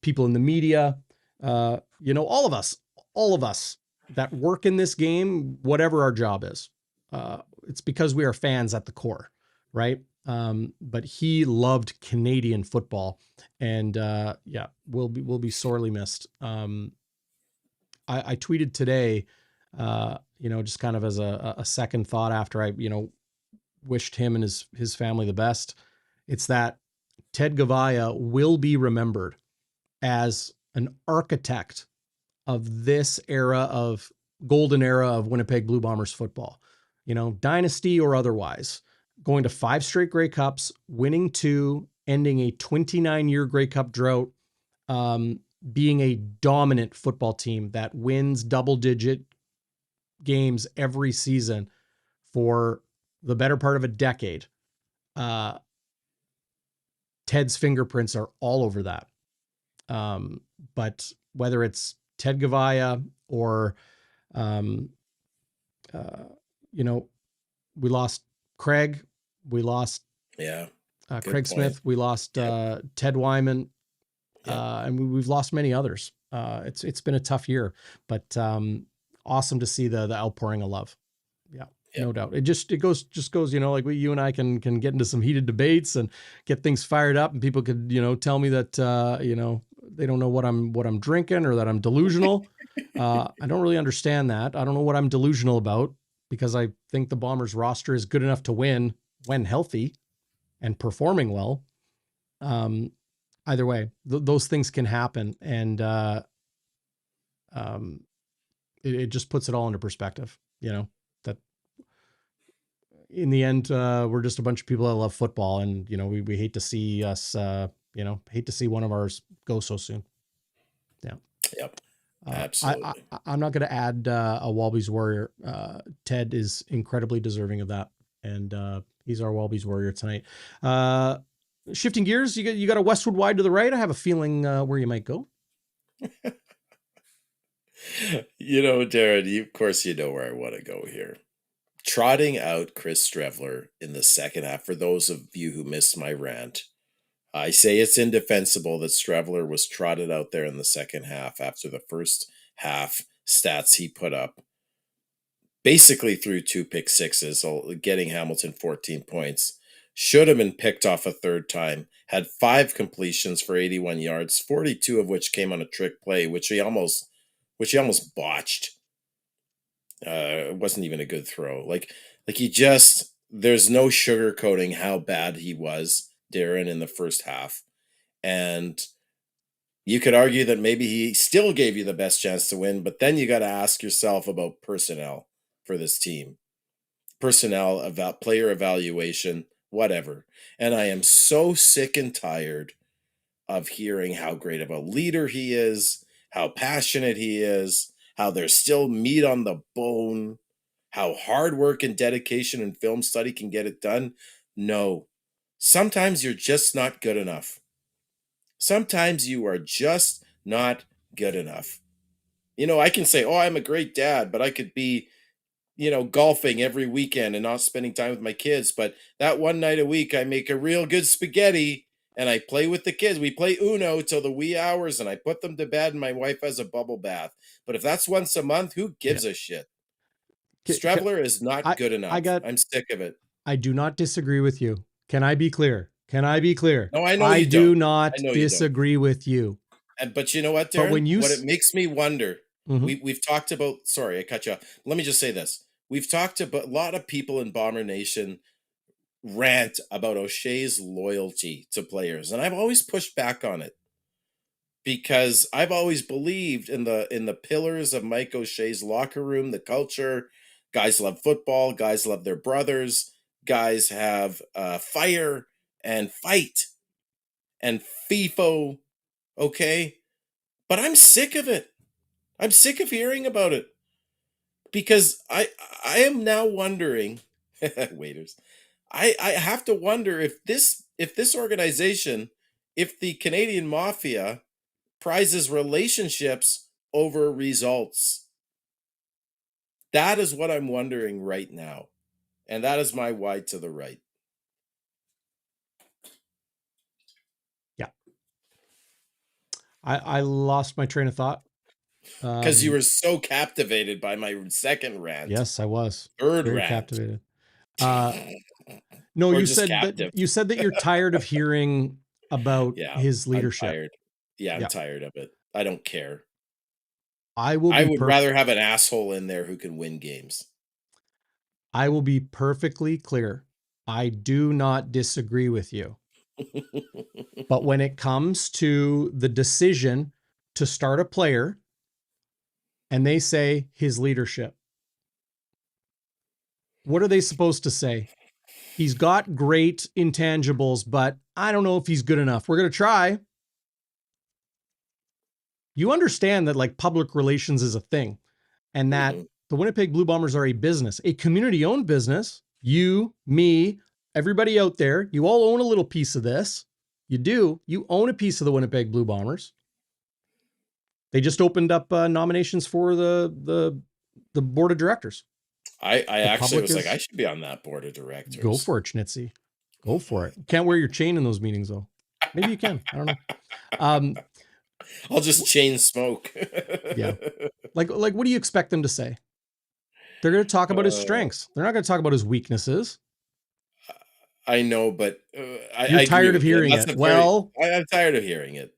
People in the media, all of us that work in this game, whatever our job is, it's because we are fans at the core, right? But he loved Canadian football, and will be sorely missed. I tweeted today, just kind of as a second thought after I, wished him and his family the best. It's that Ted Goveia will be remembered as an architect of this golden era of Winnipeg Blue Bombers football, dynasty or otherwise, going to 5 straight Grey Cups, winning 2, ending a 29-year Grey Cup drought, being a dominant football team that wins double-digit games every season for the better part of a decade. Ted's fingerprints are all over that. But whether it's Ted Goveia or, we lost Craig, we lost Craig Smith, we lost Ted Wyman, and we've lost many others. It's been a tough year, but awesome to see the outpouring of love. Yeah. No doubt. It goes, like you and I can get into some heated debates and get things fired up, and people could, tell me that, they don't know what I'm drinking or that I'm delusional. I don't really understand that. I don't know what I'm delusional about, because I think the Bombers roster is good enough to win when healthy and performing well. Either way, those things can happen. And it just puts it all into perspective, that in the end, we're just a bunch of people that love football, and we hate to see us, hate to see one of ours go so soon. Yeah. Yep. I Absolutely. I'm not going to add a Walby's Warrior. Ted is incredibly deserving of that, and he's our Walby's Warrior tonight. Shifting gears, you got a Westwood wide to the right. I have a feeling where you might go. Darrin, of course you know where I want to go here. Trotting out Chris Streveler in the second half, for those of you who missed my rant, I say it's indefensible that Streveler was trotted out there in the second half after the first half stats he put up. Basically threw 2 pick sixes, getting Hamilton 14 points. Should have been picked off a third time. Had 5 completions for 81 yards, 42 of which came on a trick play, which he almost botched. It wasn't even a good throw. There's no sugarcoating how bad he was, Darrin, in the first half. And you could argue that maybe he still gave you the best chance to win, but then you got to ask yourself about personnel for this team. Personnel, about player evaluation, whatever. And I am so sick and tired of hearing how great of a leader he is, how passionate he is, how there's still meat on the bone, how hard work and dedication and film study can get it done. No. Sometimes you're just not good enough. Sometimes you are just not good enough. I can say, oh, I'm a great dad, but I could be, golfing every weekend and not spending time with my kids. But that one night a week, I make a real good spaghetti and I play with the kids. We play Uno till the wee hours and I put them to bed and my wife has a bubble bath. But if that's once a month, who gives a shit? Streveler is not good enough. I'm sick of it. I do not disagree with you. Can I be clear? No, I know you do don't. not disagree with you. But you know what, Darrin? But when what it makes me wonder, mm-hmm. we've talked about, sorry, I cut you off. Let me just say this. We've talked about, a lot of people in Bomber Nation rant about O'Shea's loyalty to players. And I've always pushed back on it because I've always believed in the pillars of Mike O'Shea's locker room, the culture. Guys love football. Guys love their brothers. Guys have fire and fight and FIFO. Okay. But I'm sick of it. I'm sick of hearing about it because I am now wondering, waiters, I have to wonder if this organization, if the Canadian Mafia prizes relationships over results. That is what I'm wondering right now. And that is my wide to the right. Yeah. I lost my train of thought. Because you were so captivated by my second rant. Yes, I was. Third very rant. Captivated. No, you said that you're tired of hearing about his leadership. I'm tired. I'm tired of it. I don't care. I would rather have an asshole in there who can win games. I will be perfectly clear. I do not disagree with you. But when it comes to the decision to start a player and they say his leadership, what are they supposed to say? He's got great intangibles, but I don't know if he's good enough. We're going to try. You understand that like public relations is a thing and that the Winnipeg Blue Bombers are a business, a community-owned business. You, me, everybody out there, you all own a little piece of this. You do. You own a piece of the Winnipeg Blue Bombers. They just opened up nominations for the board of directors. I actually was like, I should be on that board of directors. Go for it, Schnitzy. Go for it. Can't wear your chain in those meetings, though. Maybe you can. I don't know. I'll just chain smoke. Yeah. Like, what do you expect them to say? They're going to talk about his strengths. They're not going to talk about his weaknesses. I know, but you're tired of hearing it. I'm tired of hearing it.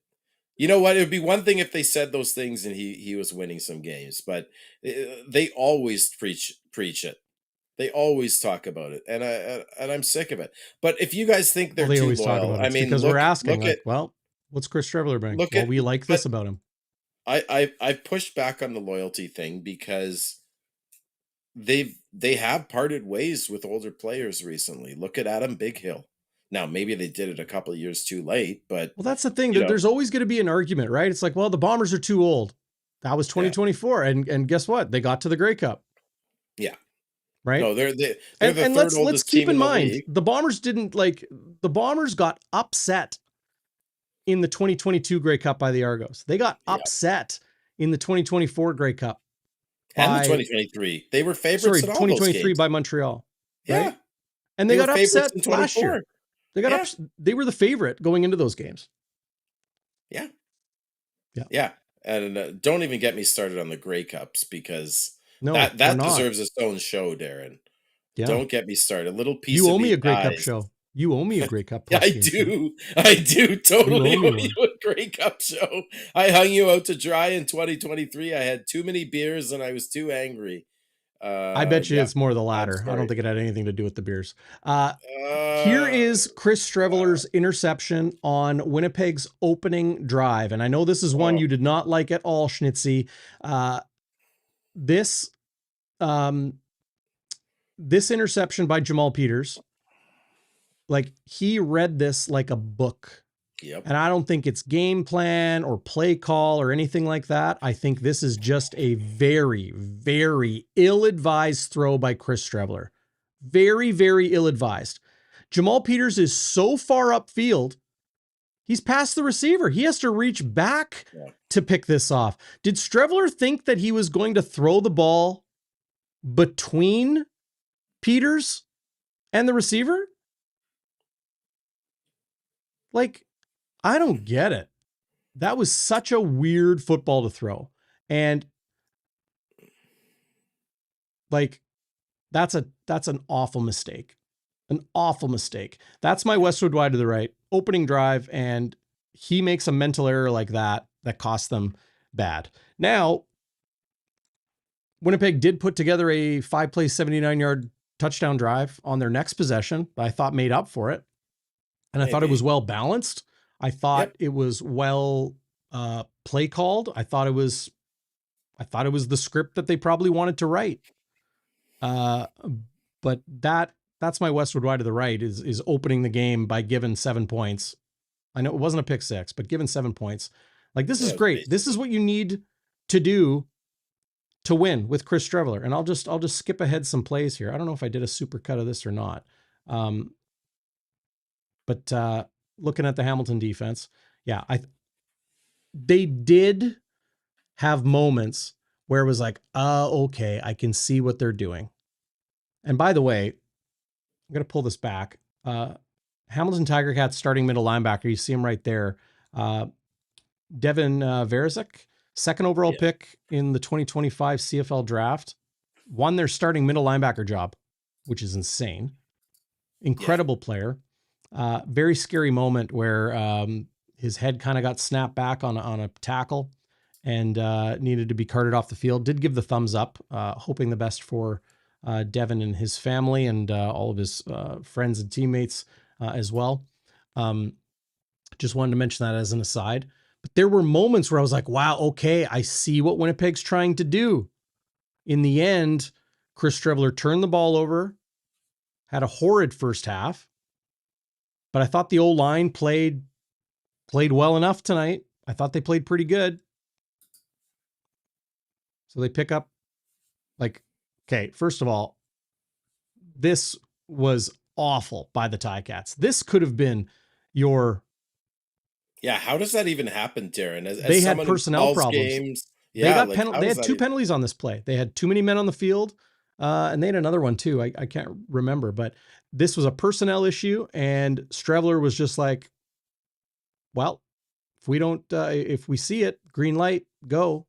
You know what? It would be one thing if they said those things and he was winning some games, but they always preach it. They always talk about it, and I'm sick of it. But if you guys think they're too loyal, I mean, because we're asking, what's Chris Streveler bring? We like this about him. I pushed back on the loyalty thing because they've they have parted ways with older players recently. Look at Adam Bighill. Now, maybe they did it a couple of years too late, but Well, that's the thing. There's always going to be an argument, right? It's like, well, the Bombers are too old. That was yeah, 2024, and guess what? They got to the Grey Cup, yeah. right? No, they're the And third let's oldest keep team in in the mind league. the Bombers didn't like the Bombers got upset in the 2022 Grey Cup by the Argos. They got Yeah, upset in the 2024 Grey Cup and the by 2023. They were sorry favorites in all those 2023 games. by Montreal, right? Yeah, And they they were got favorites upset in last year. 24. They got Yeah, they were the favorite going into those games. yeah, Yeah. yeah. And don't even get me started on the Grey Cups because No, we're that not. deserves its own show, Darren. Yeah. Don't get me started. A little piece You of owe me me a Grey Cup dies. show. You owe me a Grey Cup Yeah, post game show. I do You totally owe me owe one. you a Grey Cup show. I hung you out to dry in 2023. I had too many beers and I was too angry. I bet you Yeah, it's more the I'm latter. I don't sorry. think it had anything to do with the beers. Here is Chris Streveler's interception on Winnipeg's opening drive. And I know this is one Oh, you did not like at all, Schnitzy. This interception by Jamal Peters, like he read this like a book. yep. And I don't think it's game plan or play call or anything like that. I think this is just a very, very ill-advised throw by Chris Streveler. Very, very ill-advised. Jamal Peters is so far upfield, he's past the receiver. He has to reach back to pick this off. Did Streveler think that he was going to throw the ball between Peters and the receiver? Like, I don't get it. That was such a weird football to throw. And like, that's an awful mistake. An awful mistake. That's my Westwood wide to the right opening drive. And he makes a mental error like that costs them bad. Now, Winnipeg did put together a 5-play, 79-yard touchdown drive on their next possession that I thought made up for it. And I thought it was well balanced. I thought it was well play called. I thought it was the script that they probably wanted to write. But that's my Westwood wide to the right is opening the game by giving 7 points. I know it wasn't a pick six, but given 7 points, like this is great. This is what you need to do to win with Chris Streveler. And I'll just skip ahead some plays here. I don't know if I did a super cut of this or not. But looking at the Hamilton defense, yeah, they did have moments where it was like, okay, I can see what they're doing. And by the way, I'm going to pull this back. Hamilton Tiger Cats starting middle linebacker. You see him right there. Devin Verezik, second overall pick in the 2025 CFL draft, won their starting middle linebacker job, which is insane. Incredible player. Very scary moment where his head kind of got snapped back on a tackle and needed to be carted off the field. Did give the thumbs up, hoping the best for Devin and his family and all of his friends and teammates as well. Just wanted to mention that as an aside. But there were moments where I was like, wow, okay, I see what Winnipeg's trying to do. In the end, Chris Streveler turned the ball over, had a horrid first half, but I thought the O-line played well enough tonight. I thought they played pretty good. So they pick up, like, okay, first of all, this was awful by the Ticats. This could have been your... Yeah, how does that even happen, Darren? As they had personnel problems. Games, they got they had 2 penalties on this play. They had too many men on the field, and they had another one too. I can't remember, but this was a personnel issue, and Streveler was just like, well, if we don't, if we see it, green light, go.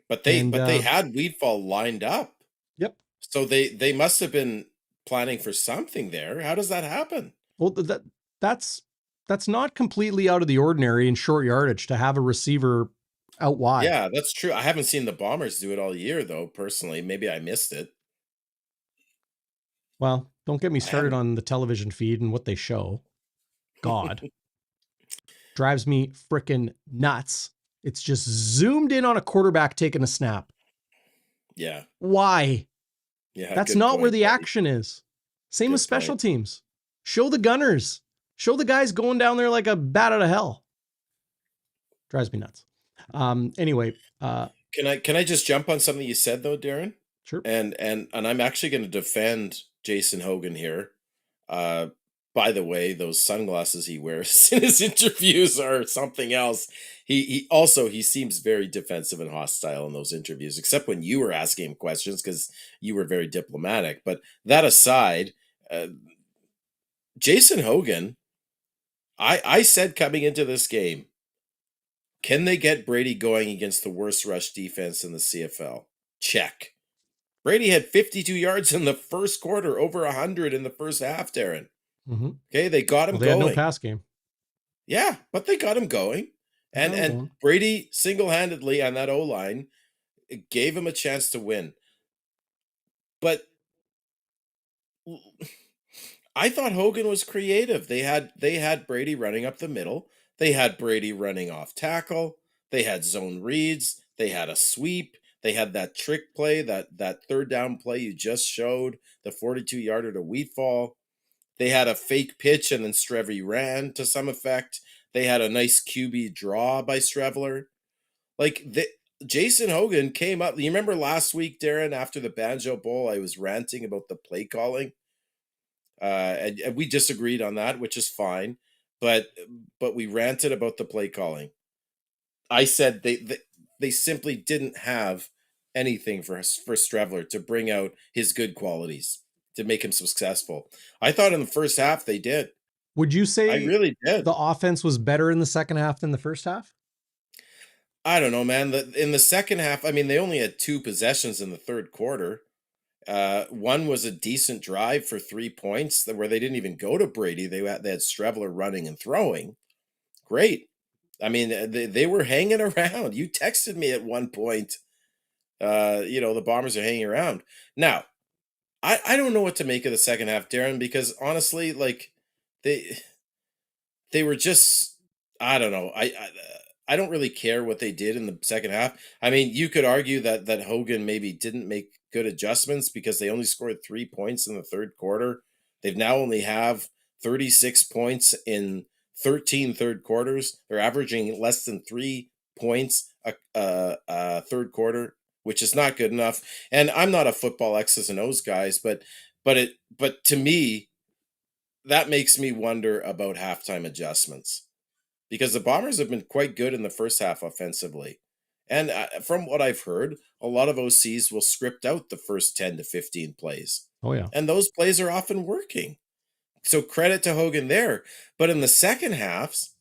But they had Weedfall lined up. Yep. So they must have been planning for something there. How does that happen? Well, that's not completely out of the ordinary in short yardage to have a receiver out wide. Yeah, that's true. I haven't seen the Bombers do it all year, though, personally. Maybe I missed it. Well, don't get me started on the television feed and what they show. God. Drives me freaking nuts. It's just zoomed in on a quarterback taking a snap. Yeah. Why? Yeah, That's good not where point, the buddy. action is. Same with Good special point. teams. Show the gunners. Show the guys going down there like a bat out of hell. Drives me nuts. Anyway, Can I just jump on something you said though, Darrin? sure. And I'm actually going to defend Jason Hogan here. Uh, by the way, those sunglasses he wears in his interviews are something else. He seems very defensive and hostile in those interviews, except when you were asking him questions because you were very diplomatic. But that aside, uh, Jason Hogan, I said coming into this game, can they get Brady going against the worst rush defense in the CFL? Check. Brady had 52 yards in the first quarter, over 100 in the first half, Darrin. Mm-hmm. Okay, they got him Well, they had no going. pass game. Yeah, but they got him going. And Brady single-handedly on that O-line gave him a chance to win. But I thought Hogan was creative. They had Brady running up the middle. They had Brady running off tackle. They had zone reads. They had a sweep. They had that trick play, that third down play you just showed, the 42-yarder to Wheatfall. They had a fake pitch and then Strevey ran to some effect. They had a nice QB draw by Streveler. Jason Hogan came up. You remember last week, Darrin, after the Banjo Bowl, I was ranting about the play calling. And we disagreed on that, which is fine. But we ranted about the play calling. I said they simply didn't have anything for Streveler to bring out his good qualities to make him successful. I thought in the first half they did. Would you say I really did. the offense was better in the second half than the first half? I don't know, man. In the second half, I mean, they only had 2 possessions in the third quarter. One was a decent drive for 3 points where they didn't even go to Brady. They had Streveler running and throwing. Great. I mean, they were hanging around. You texted me at one point, the Bombers are hanging around. Now, I don't know what to make of the second half, Darrin, because honestly, like they were just, I don't know. I don't really care what they did in the second half. I mean, you could argue that Hogan maybe didn't make good adjustments because they only scored 3 points in the third quarter. They've now only have 36 points in 13 third quarters. They're averaging less than 3 points a third quarter, which is not good enough. And I'm not a football X's and O's guys, but to me, that makes me wonder about halftime adjustments because the Bombers have been quite good in the first half offensively. And from what I've heard, a lot of OCs will script out the first 10 to 15 plays. Oh, yeah. And those plays are often working. So credit to Hogan there. But in the second halves,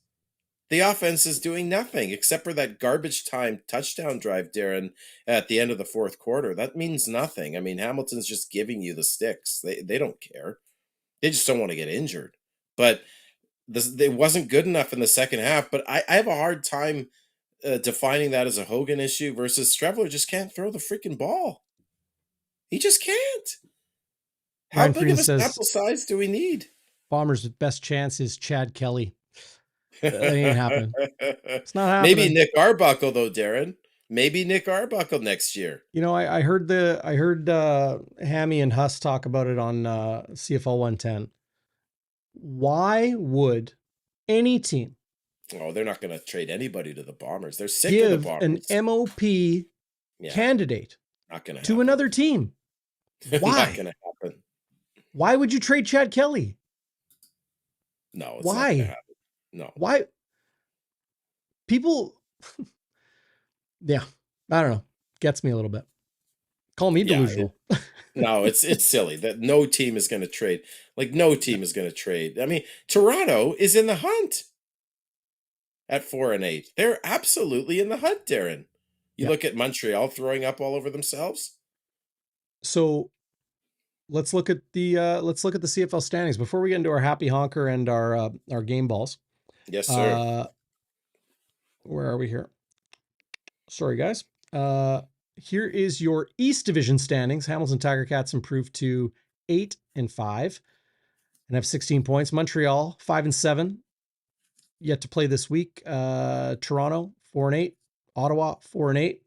the offense is doing nothing except for that garbage time touchdown drive, Darrin, at the end of the fourth quarter. That means nothing. I mean, Hamilton's just giving you the sticks. They don't care. They just don't want to get injured. But it wasn't good enough in the second half. But I have a hard time defining that as a Hogan issue versus Streveler just can't throw the freaking ball. He just can't. How Ryan big Freeman of a says, sample size do we need? Bombers' best chance is Chad Kelly. That ain't happening. It's not happening. Maybe Nick Arbuckle though, Darrin. Maybe Nick Arbuckle next year. You know, I heard Hammy and Huss talk about it on CFL 110. Why would any team they're not going to trade anybody to the Bombers. They're sick of the Bombers. An MOP candidate not gonna to another team? Why? Not going to happen. Why would you trade Chad Kelly? No, it's why? not going to happen. No. Why? People, yeah, I don't know. Gets me a little bit. Call me delusional. No, it's silly that no team is going to trade. Like no team is going to trade. I mean, Toronto is in the hunt at 4-8. They're absolutely in the hunt, Darrin. You look at Montreal throwing up all over themselves. So let's look at the CFL standings before we get into our happy honker and our game balls. Yes, sir. Where are we here? Sorry, guys. Here is your East Division standings. Hamilton Tiger Cats improved to 8-5 and have 16 points. Montreal 5-7, yet to play this week. Toronto 4-8. Ottawa 4-8.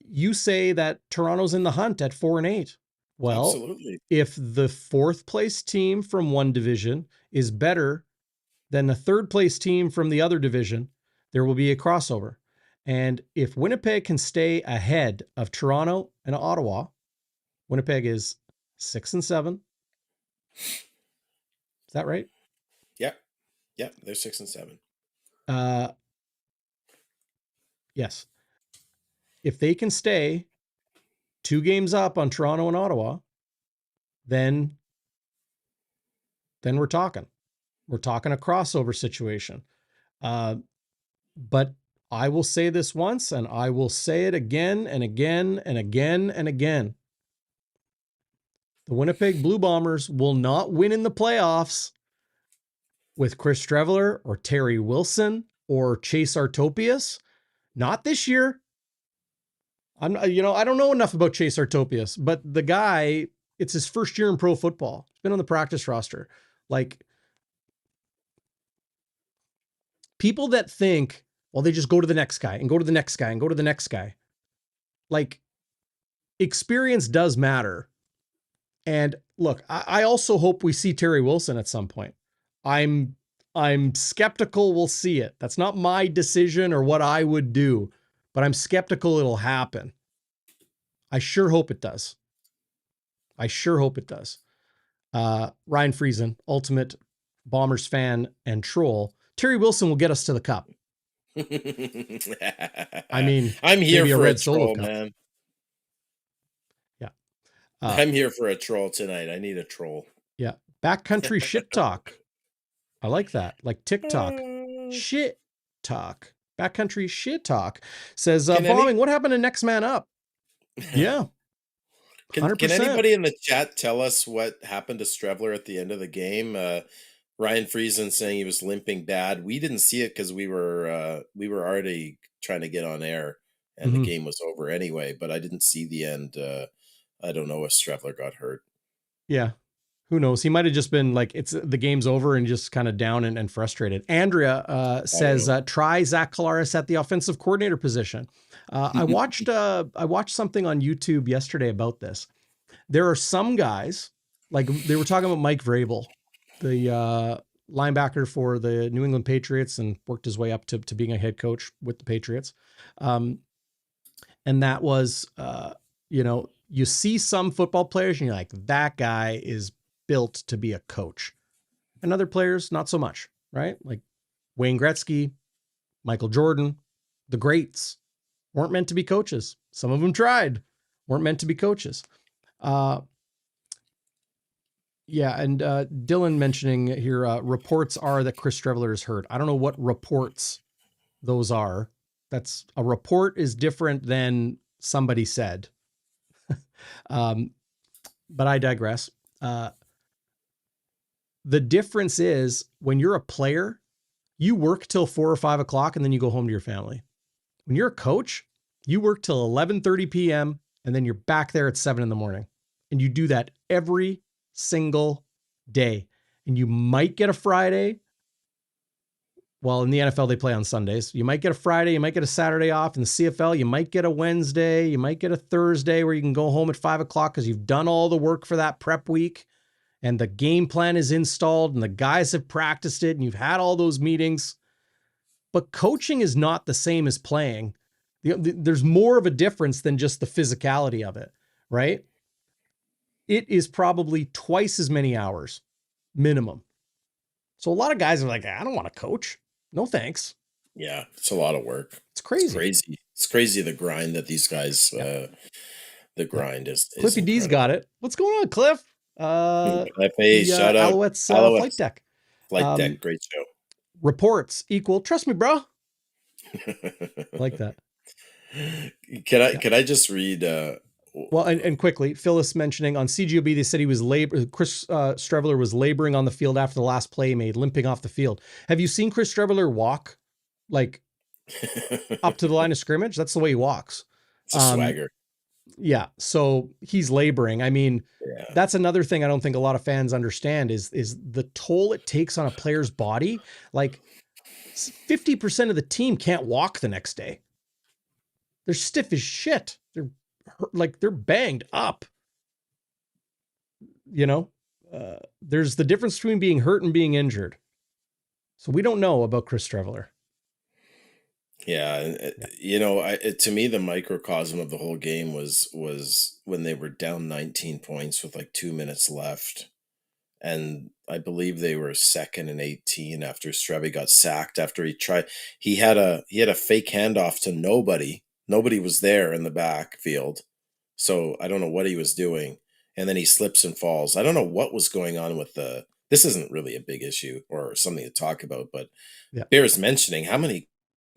You say that Toronto's in the hunt at 4-8. Well, Absolutely. if the fourth place team from one division is better than the third place team from the other division, there will be a crossover. And if Winnipeg can stay ahead of Toronto and Ottawa, Winnipeg is 6-7. Is that right? Yep. Yep. They're 6-7. Yes. If they can stay 2 games up on Toronto and Ottawa, then we're talking. We're talking a crossover situation. But I will say this once, and I will say it again and again and again and again. The Winnipeg Blue Bombers will not win in the playoffs with Chris Streveler or Terry Wilson or Chase Artopius. Not this year. I don't know enough about Chase Artopius, but the guy, it's his first year in pro football. He's been on the practice roster. Like, people that think, well, they just go to the next guy and go to the next guy and go to the next guy. Like, experience does matter. And look, I also hope we see Terry Wilson at some point. I'm skeptical we'll see it. That's not my decision or what I would do, but I'm skeptical it'll happen. I sure hope it does. Ryan Friesen, ultimate Bombers fan and troll. Terry Wilson will get us to the cup. I mean, I'm here maybe for a red a solo troll, cup. man. Yeah. I'm here for a troll tonight. I need a troll. Yeah. Backcountry shit talk. I like that. Like TikTok. Shit talk. Backcountry shit talk says, Bauming, what happened to Next Man Up? Yeah. Can anybody in the chat tell us what happened to Streveler at the end of the game? Ryan Friesen saying he was limping bad. We didn't see it because we were already trying to get on air, and the game was over anyway. But I didn't see the end. I don't know if Streveler got hurt. Yeah, who knows? He might have just been like, it's the game's over and just kind of down and frustrated. Andrea says, try Zach Collaros at the offensive coordinator position. I watched something on YouTube yesterday about this. There are some guys, like they were talking about Mike Vrabel, the linebacker for the New England Patriots, and worked his way up to being a head coach with the Patriots. And that was, you see some football players and you're like, that guy is built to be a coach. And other players, not so much, right? Like Wayne Gretzky, Michael Jordan, the greats weren't meant to be coaches. Some of them tried, weren't meant to be coaches. Yeah, and Dylan mentioning here, reports are that Chris Streveler is hurt. I don't know what reports those are. That's a report is different than somebody said. But I digress. The difference is when you're a player, you work till 4 or 5 o'clock and then you go home to your family. When you're a coach, you work till 11:30 p.m. and then you're back there at 7 a.m. And you do that every single day. And you might get a Friday. Well, in the NFL, they play on Sundays. You might get a Friday, you might get a Saturday off. In the CFL, you might get a Wednesday, you might get a Thursday where you can go home at 5 o'clock because you've done all the work for that prep week and the game plan is installed and the guys have practiced it and you've had all those meetings. But coaching is not the same as playing. There's more of a difference than just the physicality of it, right? It is probably twice as many hours minimum. So a lot of guys are like, I don't want to coach. No, thanks. Yeah, it's a lot of work. It's crazy. It's crazy the grind that these guys, the grind is. Cliffy D's got it. What's going on, Cliff? Hey, shout out. Alouette's Flight Deck. Flight Deck, great show. Reports equal, trust me, bro. Like that. Can I just read? Well, and quickly, Phyllis mentioning on CGOB, they said Chris Streveler was laboring on the field after the last play made, limping off the field. Have you seen Chris Streveler walk like up to the line of scrimmage? That's the way he walks. It's a swagger. Yeah. So he's laboring. I mean, that's another thing I don't think a lot of fans understand is the toll it takes on a player's body. Like 50% of the team can't walk the next day. They're stiff as shit. They're banged up. there's the difference between being hurt and being injured. So we don't know about Chris Streveler. Yeah, to me, the microcosm of the whole game was when they were down 19 points with like 2 minutes left, and I believe they were 2nd and 18 after Strevy got sacked after he had a fake handoff to nobody. Nobody was there in the backfield, so I don't know what he was doing, and then he slips and falls. I don't know what was going on with the. This isn't really a big issue or something to talk about, but bears mentioning how many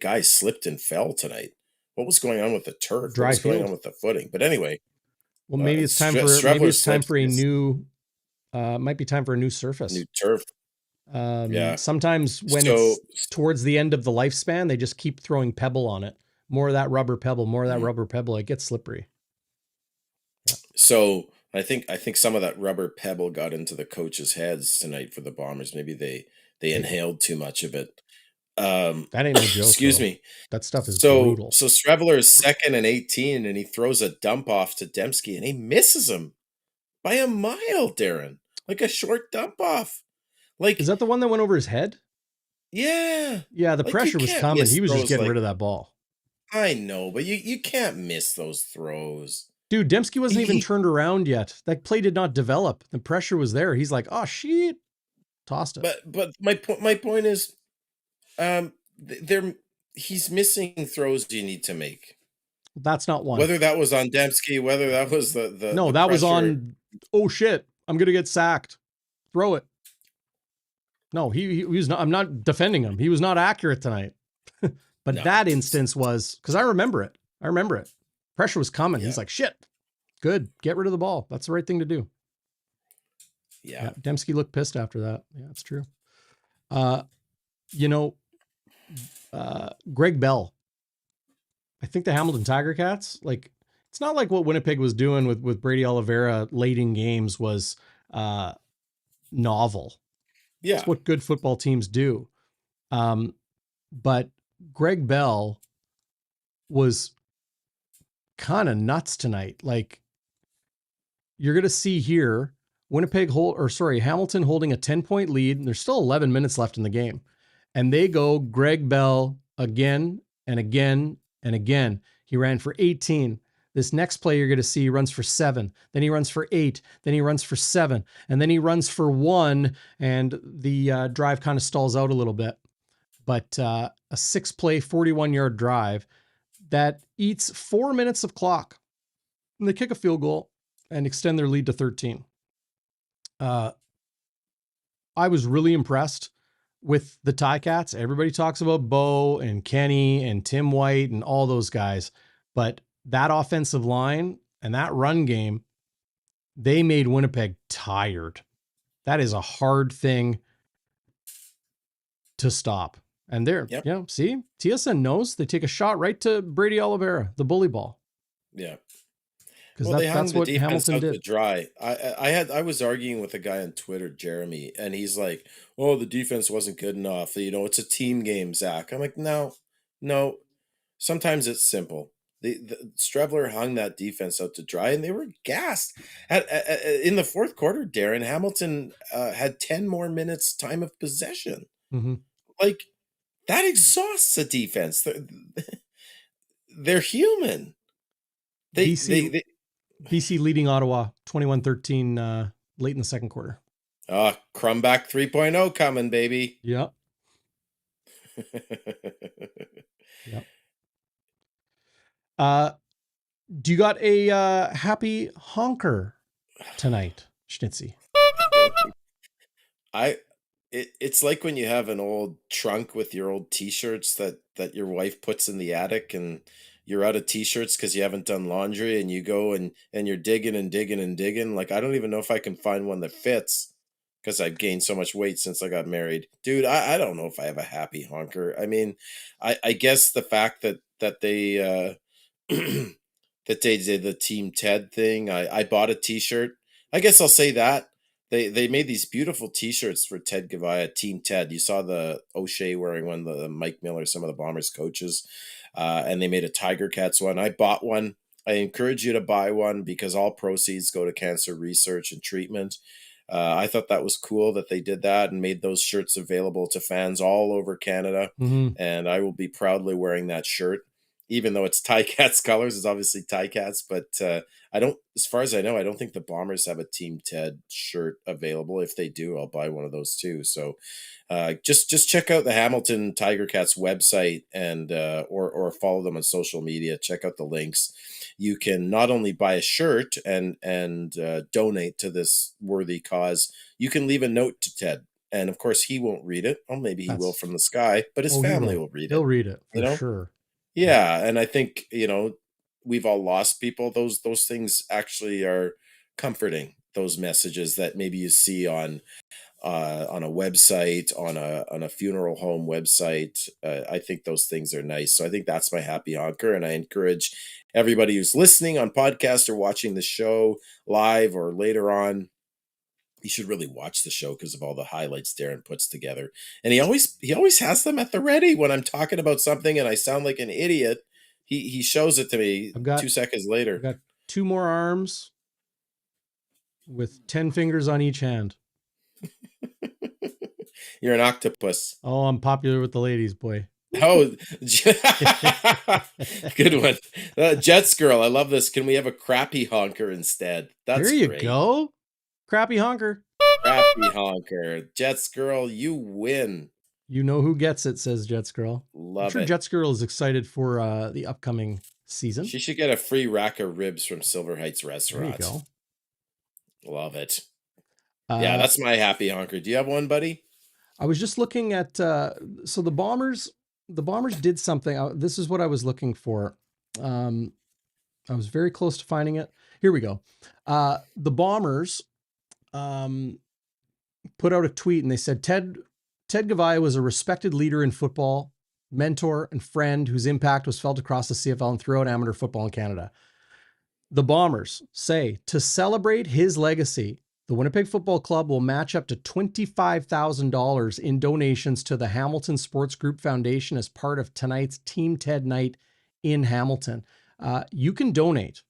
guys slipped and fell tonight. What was going on with the turf? What was going on with the footing? But anyway, well, maybe it's time for a new. Might be time for a new surface, new turf. Sometimes when it's towards the end of the lifespan, they just keep throwing pebble on it. More of that rubber pebble. More of that rubber pebble. It gets slippery. Yeah. So I think some of that rubber pebble got into the coaches' heads tonight for the Bombers. Maybe they inhaled too much of it. That ain't no joke. Excuse me. That stuff is brutal. So Streveler is 2nd and 18, and he throws a dump off to Dembski, and he misses him by a mile, Darrin. Like a short dump off. Like, is that the one that went over his head? Yeah. Yeah, the pressure was coming. He was just getting rid of that ball. I know, but you can't miss those throws. Dude, Dembski wasn't even turned around yet. That play did not develop. The pressure was there. He's like, oh shit. Tossed it. But my point is, he's missing throws you need to make. That's not one. Whether that was on Dembski, whether that was the no, that was on. Oh shit! I'm gonna get sacked. Throw it. No, he was not. I'm not defending him. He was not accurate tonight. But no, that instance was because I remember it. Pressure was coming. Yeah. He's like, shit. Good. Get rid of the ball. That's the right thing to do. Yeah. Dembski looked pissed after that. Yeah, that's true. Greg Bell. I think the Hamilton Tiger Cats, like, it's not like what Winnipeg was doing with Brady Oliveira late in games was novel. Yeah. It's what good football teams do. But Greg Bell was kind of nuts tonight. Like, you're going to see here, Hamilton holding a 10-point lead, and there's still 11 minutes left in the game. And they go Greg Bell again and again and again. He ran for 18. This next play you're going to see, he runs for 7. Then he runs for 8. Then he runs for 7. And then he runs for 1. And the drive kind of stalls out a little bit. But a 6-play, 41-yard drive that eats 4 minutes of clock. And they kick a field goal and extend their lead to 13. I was really impressed with the Ticats. Everybody talks about Bo and Kenny and Tim White and all those guys. But that offensive line and that run game, they made Winnipeg tired. That is a hard thing to stop. And there, see, TSN knows they take a shot right to Brady Oliveira, the bully ball. Yeah. Because that's what Hamilton did. Dry. I was arguing with a guy on Twitter, Jeremy, and he's like, "Oh, the defense wasn't good enough. It's a team game, Zach." I'm like, no. Sometimes it's simple. The Streveler hung that defense out to dry, and they were gassed. In the fourth quarter, Darrin, Hamilton had 10 more minutes time of possession. Mm-hmm. Like, that exhausts a defense. They're human. BC leading Ottawa 21-13 late in the second quarter. Crumback 3.0 coming, baby. Yep. Do you got a happy honker tonight, Schnitzy? It's like when you have an old trunk with your old t-shirts that your wife puts in the attic, and you're out of t-shirts because you haven't done laundry, and you go and you're digging and digging and digging. Like, I don't even know if I can find one that fits because I've gained so much weight since I got married. Dude, I don't know if I have a happy honker. I mean, I guess the fact that they that they did the Team Ted thing. I bought a t-shirt. I guess I'll say that. They made these beautiful t-shirts for Ted Goveia, Team Ted. You saw the O'Shea wearing one, the Mike Miller, some of the Bombers coaches. And they made a Tiger Cats one. I bought one. I encourage you to buy one because all proceeds go to cancer research and treatment. I thought that was cool that they did that and made those shirts available to fans all over Canada. Mm-hmm. And I will be proudly wearing that shirt, even though it's Ticats colors. It's obviously Ticats, but I don't, as far as I know, I don't think the Bombers have a Team Ted shirt available. If they do, I'll buy one of those too. So just check out the Hamilton Tiger Cats website and or follow them on social media. Check out the links. You can not only buy a shirt and donate to this worthy cause, you can leave a note to Ted. And of course, he won't read it. Well, maybe he will from the sky, but his family will read it. He'll read it for sure. Yeah, and I think we've all lost people. Those things actually are comforting. Those messages that maybe you see on a website, on a funeral home website. I think those things are nice. So I think that's my happy honker. And I encourage everybody who's listening on podcast or watching the show live or later on, you should really watch the show because of all the highlights Darrin puts together. And he always has them at the ready when I'm talking about something and I sound like an idiot. He shows it to me 2 seconds later. I've got 2 more arms with 10 fingers on each hand. You're an octopus. Oh, I'm popular with the ladies, boy. Oh, good one. Jets girl, I love this. Can we have a crappy honker instead? That's there you great. go. Crappy honker. Crappy honker. Jets girl, you win. You know who gets it, says Jets girl. Love it. Jets girl is excited for the upcoming season. She should get a free rack of ribs from Silver Heights Restaurant. There you go. Love it. Yeah, that's my happy honker. Do you have one, buddy? I was just looking at so the Bombers did something. This is what I was looking for. I was very close to finding it. Here we go. The Bombers put out a tweet and they said Ted Goveia was a respected leader in football, mentor and friend whose impact was felt across the CFL and throughout amateur football in Canada. The Bombers say to celebrate his legacy, the Winnipeg Football Club will match up to $25,000 in donations to the Hamilton Sports Group Foundation as part of tonight's Team Ted night in Hamilton. You can donate.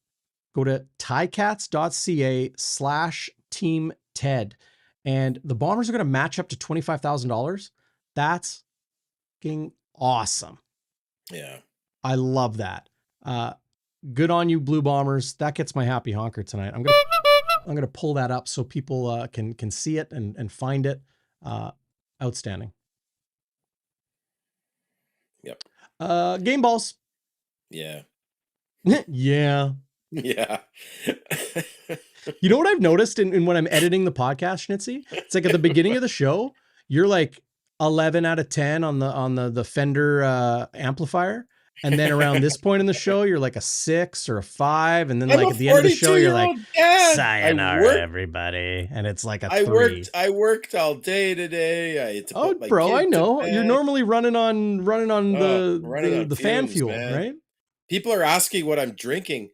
Go to ticats.ca/Team Ted. And the Bombers are going to match up to $25,000. That's fucking awesome. Yeah. I love that. Good on you, Blue Bombers. That gets my happy honker tonight. I'm going to pull that up so people can see it and find it. Outstanding. Yep. Game balls. Yeah. Yeah. Yeah. You know what I've noticed in when I'm editing the podcast, Schnitzy? It's like at the beginning of the show, you're like 11 out of 10 on the Fender amplifier. And then around this point in the show, you're like a 6 or a 5. And then like at the end of the show, you're like, sayonara, everybody. And it's like a 3. I worked all day today. I had to put my bro, kid I know. to bed. You're normally running on the fan fuel, man. right? People are asking what I'm drinking.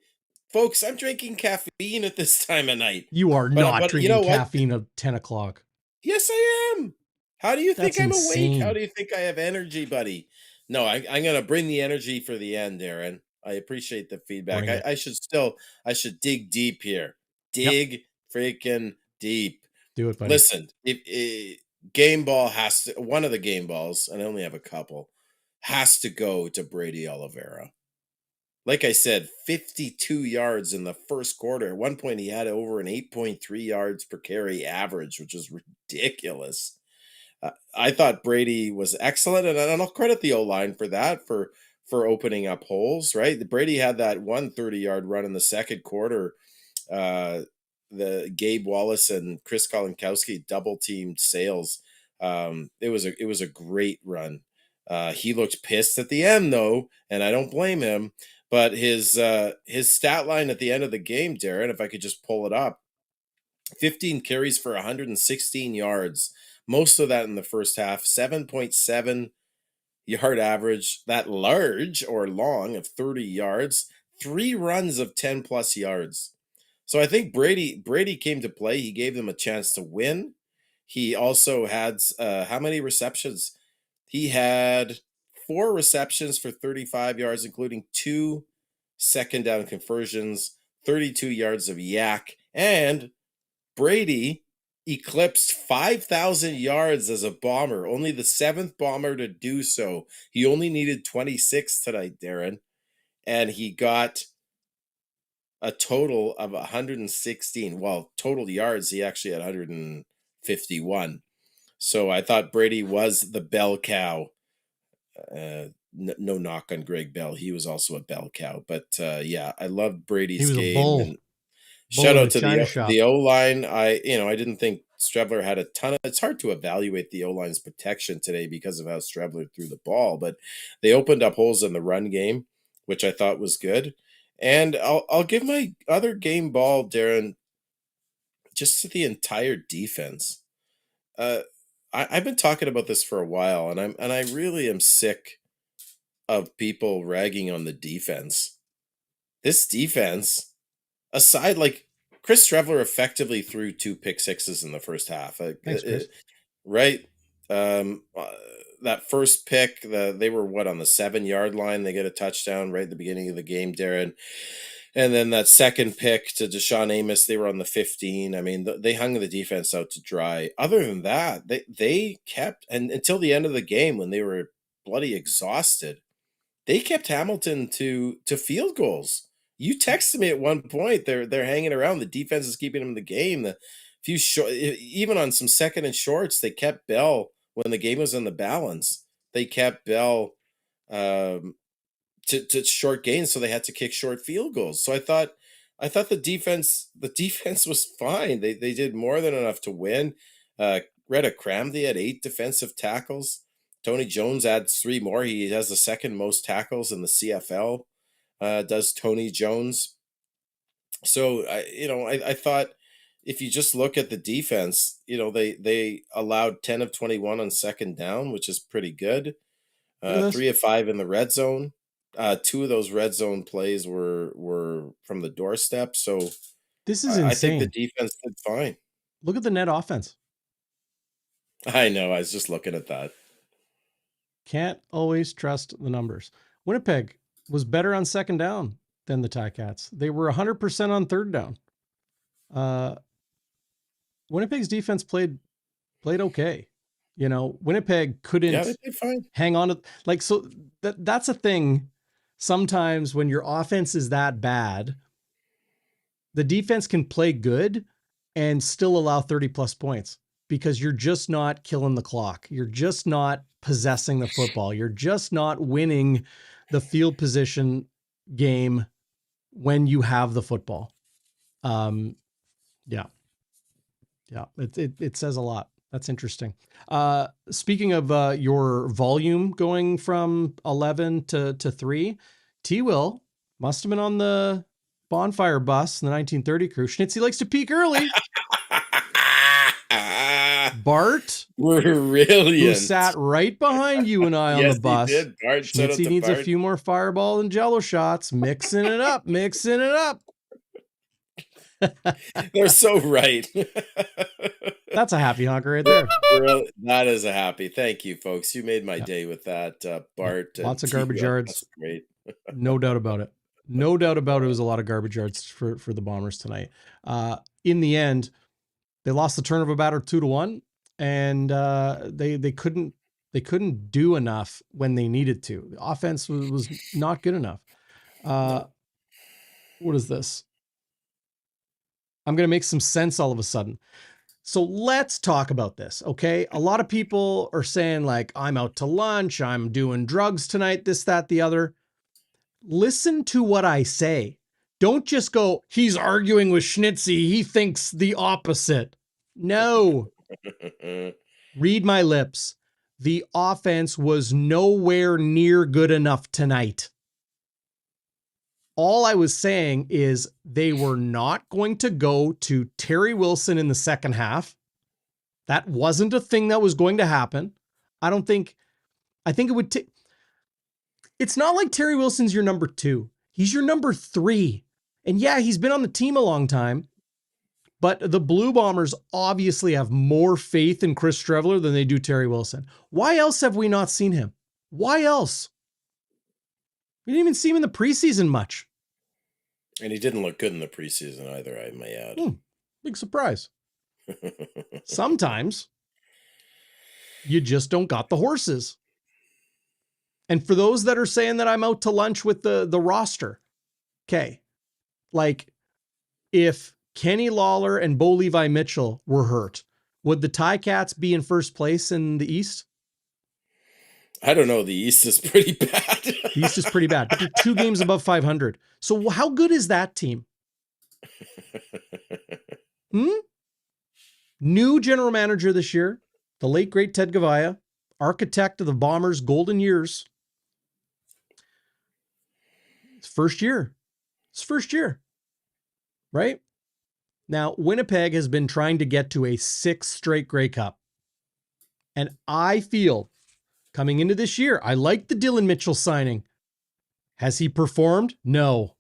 Folks, I'm drinking caffeine at this time of night. You are not drinking caffeine at 10 o'clock. Yes, I am. How do you think I'm insane. awake? How do you think I have energy, buddy? No, I'm going to bring the energy for the end, Darrin. I appreciate the feedback. I should dig deep here. Dig freaking deep. Do it, buddy. Listen, game ball one of the game balls, and I only have a couple, has to go to Brady Oliveira. Like I said, 52 yards in the first quarter. At one point, he had over an 8.3 yards per carry average, which is ridiculous. I thought Brady was excellent, and I'll credit the O-line for that, for opening up holes, right? Brady had that 130-yard run in the second quarter. The Gabe Wallace and Chris Kolinkowski double-teamed Sales. It was a great run. He looked pissed at the end, though, and I don't blame him. But his stat line at the end of the game, Darrin, if I could just pull it up, 15 carries for 116 yards. Most of that in the first half, 7.7 yard average, that large or long of 30 yards, 3 runs of 10 plus yards. So I think Brady came to play. He gave them a chance to win. He also had how many receptions? He had 4 receptions for 35 yards, including 2 second down conversions, 32 yards of yak, and Brady eclipsed 5,000 yards as a Bomber, only the 7th Bomber to do so. He only needed 26 tonight, Darren, and he got a total of 116. Well, total yards, he actually had 151. So I thought Brady was the bell cow. No knock on Greg Bell. He was also a bell cow. But yeah, I loved Brady's He was a game. bull. And Bull shout in out the to China shop. the O-line. I didn't think Streveler had a ton of. It's hard to evaluate the O-line's protection today because of how Streveler threw the ball, but they opened up holes in the run game, which I thought was good. And I'll give my other game ball, Darren, just to the entire defense. I've been talking about this for a while, and I really am sick of people ragging on the defense. This defense, aside, like, Chris Streveler effectively threw 2 pick sixes in the first half. Thanks, Chris. Right? That first pick, they were on the 7-yard line. They get a touchdown right at the beginning of the game, Darren. And then that second pick to 𝘎𝙤𝙤𝙧𝙨, they were on the 15. I mean, they hung the defense out to dry. Other than that, they kept, and until the end of the game when they were bloody exhausted, they kept Hamilton to field goals. You texted me at one point. They're hanging around. The defense is keeping them in the game. The few even on some second and shorts, they kept Bell when the game was in the balance. They kept Bell to short gains, so they had to kick short field goals. So I thought the defense was fine. They did more than enough to win. Retta Cramsey had 8 defensive tackles. Tony Jones adds 3 more. He has the second most tackles in the CFL. Does Tony Jones? So I thought if you just look at the defense, they allowed 10 of 21 on second down, which is pretty good. 3 of 5 in the red zone. 2 of those red zone plays were from the doorstep. So this is insane. I think the defense did fine. Look at the net offense. I know. I was just looking at that. Can't always trust the numbers. Winnipeg was better on second down than the Ticats. They were 100% on third down. Winnipeg's defense played okay. Winnipeg couldn't hang on to, so that's a thing. Sometimes when your offense is that bad, the defense can play good and still allow 30 plus points because you're just not killing the clock. You're just not possessing the football. You're just not winning the field position game when you have the football. Yeah. It says a lot. That's interesting. Speaking of your volume going from 11 to 3, T-Will must have been on the Bonfire bus in the 1930 crew. Schnitzy likes to peak early. Bart, brilliant, who sat right behind you and I on the bus. He did. Bart, Schnitzy needs a few more Fireball and Jello shots. Mixing it up. They're so right. That's a happy honker right there. That is a happy. Thank you, folks. You made my day with that, Bart. Lots of garbage yards. That's great. No doubt about it. No doubt about it. It was a lot of garbage yards for the Bombers tonight. In the end, they lost the turnover battle 2-1, and they couldn't do enough when they needed to. The offense was not good enough. What is this? I'm going to make some sense all of a sudden. So let's talk about this, okay? A lot of people are saying, like, I'm out to lunch, I'm doing drugs tonight, this, that, the other. Listen to what I say. Don't just go, he's arguing with Schnitzy, he thinks the opposite. No. Read my lips. The offense was nowhere near good enough tonight. All I was saying is they were not going to go to Terry Wilson in the second half. That wasn't a thing that was going to happen. I think it would take. It's not like Terry Wilson's your number 2. He's your number 3. And yeah, he's been on the team a long time, but the Blue Bombers obviously have more faith in Chris Streveler than they do Terry Wilson. Why else have we not seen him? Why else? We didn't even see him in the preseason much. And he didn't look good in the preseason either, I may add. Big surprise. Sometimes you just don't got the horses. And for those that are saying that I'm out to lunch with the roster, okay, like if Kenny Lawler and Bo Levi Mitchell were hurt, would the Ticats be in first place in the East? I don't know. The East is pretty bad. The East is pretty bad, but they're 2 games above 500. So how good is that team? New general manager this year, the late, great Ted Goveia, architect of the Bombers' golden years. It's first year. Right? Now, Winnipeg has been trying to get to a 6th straight Grey Cup. And I feel, coming into this year, I like the Dylan Mitchell signing. Has he performed? No.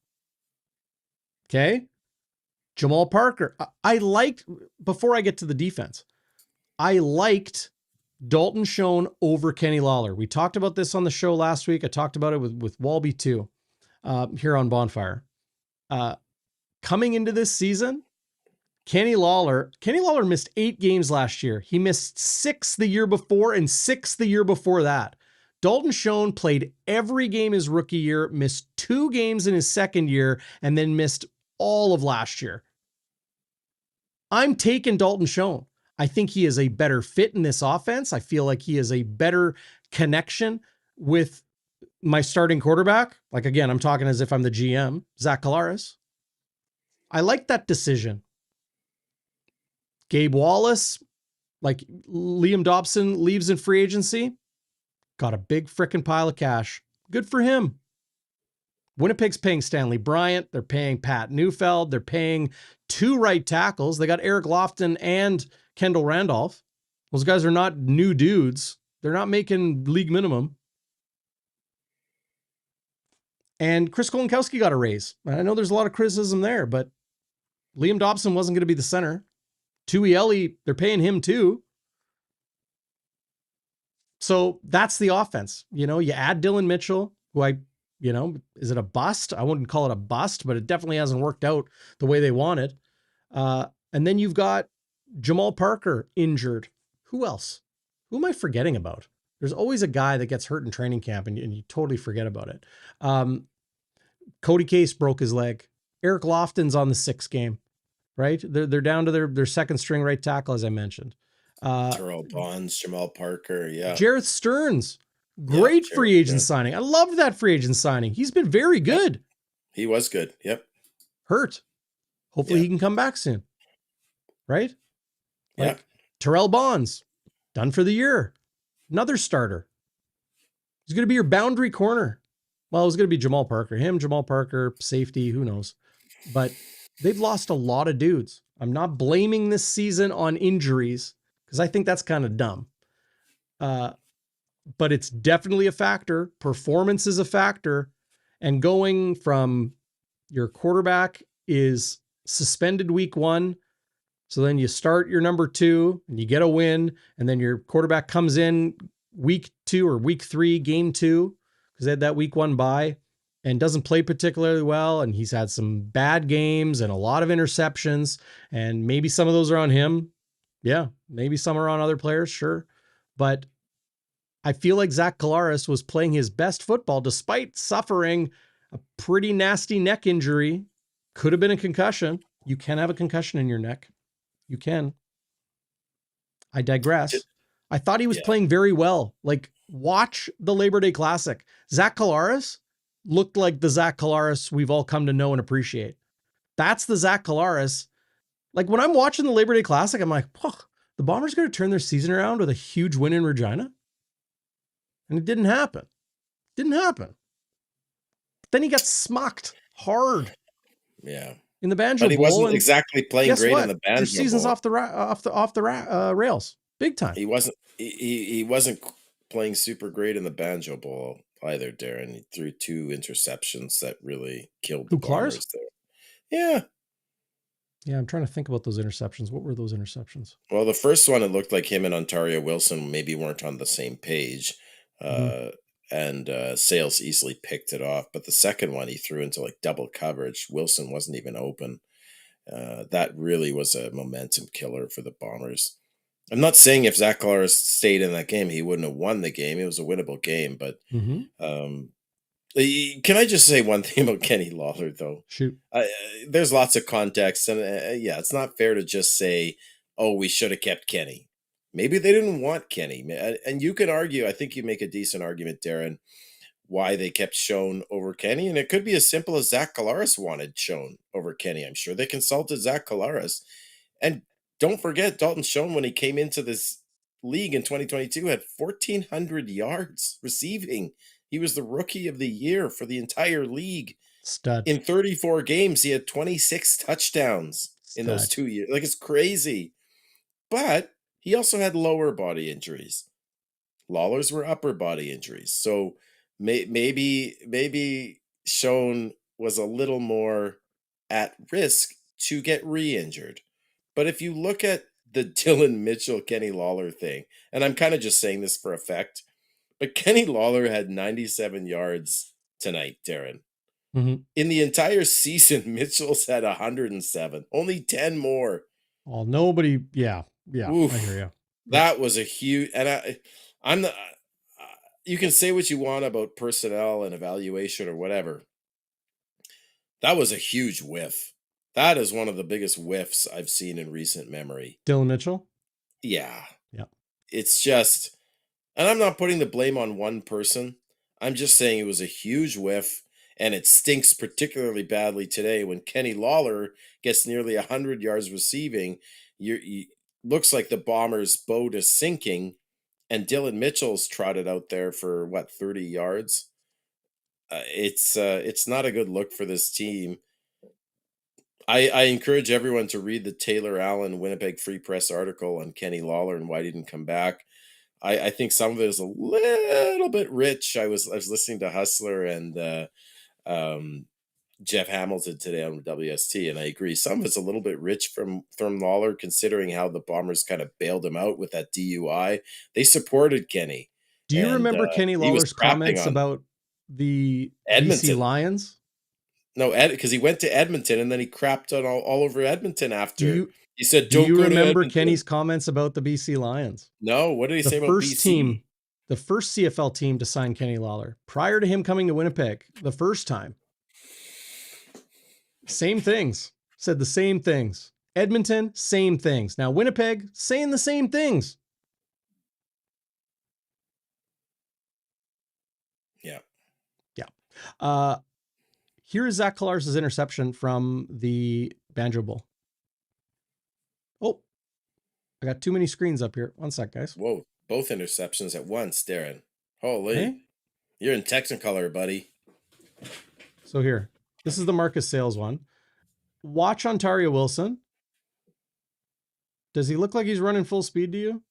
Okay. Jamal Parker. I liked, before I get to the defense, I liked Dalton Schoen over Kenny Lawler. We talked about this on the show last week. I talked about it with Walby too, here on Bonfire. Coming into this season, Kenny Lawler missed 8 games last year. He missed 6 the year before and 6 the year before that. Dalton Schoen played every game his rookie year, missed 2 games in his second year, and then missed all of last year. I'm taking Dalton Schoen. I think he is a better fit in this offense. I feel like he is a better connection with my starting quarterback. Like, again, I'm talking as if I'm the GM, Zach Collaros. I like that decision. Gabe Wallace, like Liam Dobson, leaves in free agency. Got a big frickin' pile of cash. Good for him. Winnipeg's paying Stanley Bryant. They're paying Pat Neufeld. They're paying 2 right tackles. They got Eric Lofton and Kendall Randolph. Those guys are not new dudes. They're not making league minimum. And Chris Kolinkowski got a raise. I know there's a lot of criticism there, but Liam Dobson wasn't going to be the center. Tuieli, they're paying him too. So that's the offense. You know, you add Dylan Mitchell, who is it a bust? I wouldn't call it a bust, but it definitely hasn't worked out the way they wanted. And then you've got Jamal Parker injured. Who else? Who am I forgetting about? There's always a guy that gets hurt in training camp and you totally forget about it. Cody Case broke his leg. Eric Lofton's on the 6th game, right? They're down to their second string right tackle, as I mentioned. Terrell Bonds, Jamal Parker, yeah. Jareth Stearns, great free agent signing. I love that free agent signing. He's been very good. Yep. He was good. Yep. Hurt. Hopefully he can come back soon. Right? Like Terrell Bonds, done for the year. Another starter. He's going to be your boundary corner. Well, it was going to be Jamal Parker. Jamal Parker, safety, who knows. But they've lost a lot of dudes. I'm not blaming this season on injuries because I think that's kind of dumb. But it's definitely a factor. Performance is a factor. And going from your quarterback is suspended week 1. So then you start your number 2 and you get a win. And then your quarterback comes in week 2 or week 3, game 2, because they had that week 1 bye and doesn't play particularly well. And he's had some bad games and a lot of interceptions. And maybe some of those are on him. Yeah. Maybe some are on other players. Sure. But I feel like Zach Collaros was playing his best football despite suffering a pretty nasty neck injury. Could have been a concussion. You can have a concussion in your neck. You can. I digress. I thought he was playing very well. Like, watch the Labor Day Classic. Zach Collaros looked like the Zach Collaros we've all come to know and appreciate. That's the Zach Collaros. Like, when I'm watching the Labor Day Classic, I'm like, oh, the Bombers going to turn their season around with a huge win in Regina? And it didn't happen. But then he got smucked hard. Yeah. In the Banjo Bowl. But he wasn't exactly playing great in the Banjo Your season's Bowl. off the rails. Big time. He wasn't playing super great in the Banjo Bowl either, Darrin. He threw 2 interceptions that really killed the Bombers there. Yeah. Yeah, I'm trying to think about those interceptions. What were those interceptions? Well, the first one, it looked like him and Ontario Wilson maybe weren't on the same page. and Sales easily picked it off. But the second one he threw into like double coverage. Wilson wasn't even open. That really was a momentum killer for the Bombers. I'm not saying if Zach Collaros stayed in that game, he wouldn't have won the game. It was a winnable game. But can I just say one thing about Kenny Lawler, though? Shoot. There's lots of context. And yeah, it's not fair to just say, oh, we should have kept Kenny. Maybe they didn't want Kenny. And you can argue, I think you make a decent argument, Darrin, why they kept Schoen over Kenny. And it could be as simple as Zach Collaros wanted Schoen over Kenny. I'm sure they consulted Zach Collaros. And don't forget, Dalton Schoen, when he came into this league in 2022, had 1,400 yards receiving. He was the rookie of the year for the entire league. Stud. In 34 games, he had 26 touchdowns in those 2 years. Like, it's crazy. But he also had lower body injuries. Lawler's were upper body injuries. So maybe Schoen was a little more at risk to get re-injured. But if you look at the Dylan Mitchell, Kenny Lawler thing, and I'm kind of just saying this for effect, but Kenny Lawler had 97 yards tonight, Darrin. Mm-hmm. In the entire season, Mitchell's had 107, only 10 more. Oh, nobody. Yeah. Oof, I hear you. That was a huge, and I'm not, you can say what you want about personnel and evaluation or whatever. That was a huge whiff. That is one of the biggest whiffs I've seen in recent memory. Dylan Mitchell? Yeah. Yeah. It's just, and I'm not putting the blame on one person. I'm just saying it was a huge whiff, and it stinks particularly badly today when Kenny Lawler gets nearly 100 yards receiving. Looks like the Bombers' boat is sinking, and Dylan Mitchell's trotted out there for, 30 yards? It's not a good look for this team. I encourage everyone to read the Taylor Allen Winnipeg Free Press article on Kenny Lawler and why he didn't come back. I think some of it is a little bit rich. I was listening to Hustler and Jeff Hamilton today on WST, and I agree. Some of it's a little bit rich from Lawler, considering how the Bombers kind of bailed him out with that DUI. They supported Kenny. Do you remember Kenny Lawler's comments about the Edmonton BC Lions? No, because he went to Edmonton and then he crapped on all over Edmonton after. He said, "Do you remember Kenny's comments about the BC Lions?" No, what did he say about BC? The first CFL team to sign Kenny Lawler prior to him coming to Winnipeg the first time. Same things. Said the same things. Edmonton, same things. Now Winnipeg, saying the same things. Yeah. Yeah. Here is Zach Collaros' interception from the Banjo Bowl. Oh, I got too many screens up here. One sec, guys. Whoa, both interceptions at once, Darrin. Holy. Hey? You're in Technicolor, buddy. So here, this is the Marcus Sales one. Watch Ontario Wilson. Does he look like he's running full speed to you?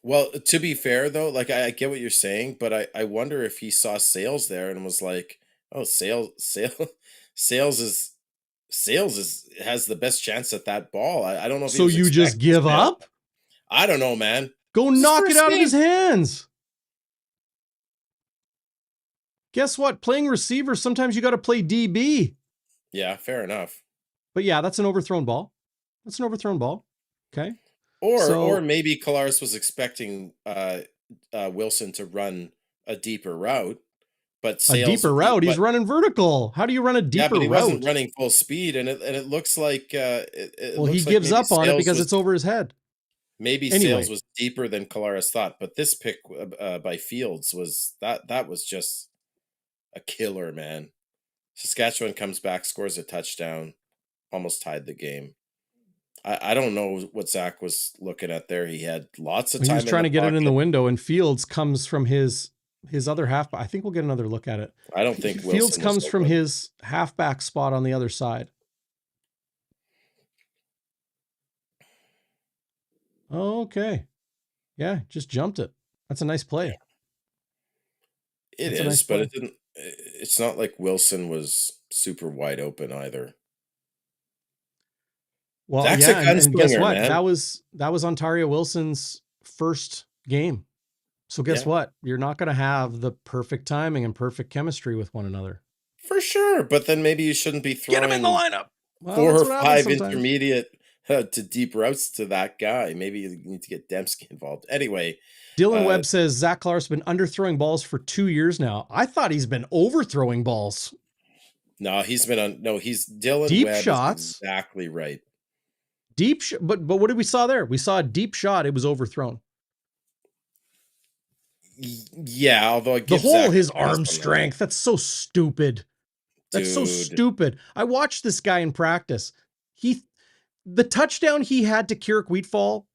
Well, to be fair, though, like I get what you're saying, but I wonder if he saw Sales there and was like, oh, Sales has the best chance at that ball. I don't know if so you just give up? I don't know, man. Go knock it out of his hands. Guess what? Playing receiver, sometimes you got to play DB. Yeah, fair enough. But yeah, that's an overthrown ball. Okay. Or maybe Collaros was expecting Wilson to run a deeper route. But a deeper route. He's running vertical. How do you run a deeper route? Yeah, but he wasn't running full speed, and it looks like he gives up on it because it's over his head. Maybe Sales was deeper than Collaros thought, but this pick by Fields was that was just a killer, man. Saskatchewan comes back, scores a touchdown, almost tied the game. I don't know what Zach was looking at there. He had lots of time. He was trying to get it in the window, and Fields comes from his other half. I think we'll get another look at it. I don't think Fields comes from his halfback spot on the other side. Okay. Yeah, just jumped it. That's a nice play. Yeah. It is, but it's not like Wilson was super wide open either. Well, Zach's yeah, and guess what? Man. That was Ontario Wilson's first game. So guess what? You're not going to have the perfect timing and perfect chemistry with one another. For sure, but then maybe you shouldn't be Get him in the throwing lineup. Well, 4 that's or what happens 5 sometimes. intermediate to deep routes to that guy. Maybe you need to get Dembski involved. Anyway, Dylan Webb says Zach Collaros has been underthrowing balls for 2 years now. I thought he's been overthrowing balls. No, he's been on. No, he's Dylan deep Webb shots. is exactly right. But what did we saw there? We saw a deep shot. It was overthrown. Yeah, although the whole his arm strength. That's so stupid. That's so stupid. I watched this guy in practice. The touchdown he had to 𝘎𝙤𝙤𝙧𝙩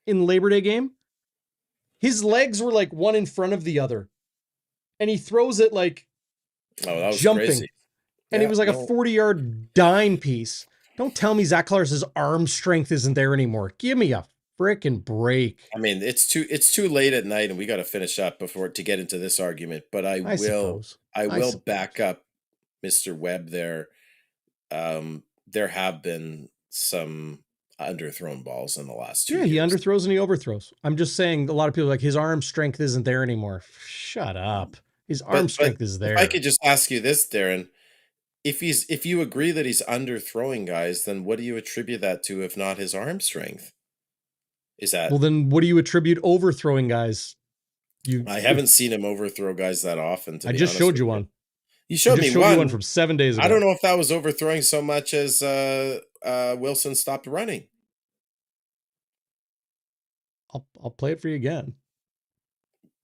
in the Labor Day game, his legs were like one in front of the other. And he throws it like that was jumping. Crazy. And it was like a 40-yard dime piece. Don't tell me Zach Collaros' arm strength isn't there anymore. Give me a freaking break. I mean, it's too late at night and we got to finish up to get into this argument, but I will back up Mr. Webb there. There have been some underthrown balls in the last 2 years. Yeah, he underthrows and he overthrows. I'm just saying a lot of people are like his arm strength isn't there anymore. Shut up. His arm strength is there. If I could just ask you this, Darren, if you agree that he's underthrowing guys, then what do you attribute that to if not his arm strength? Is that well? Then what do you attribute overthrowing guys? I haven't seen him overthrow guys that often. I just showed you one. You showed me one from 7 days ago. I don't know if that was overthrowing so much as Wilson stopped running. I'll play it for you again.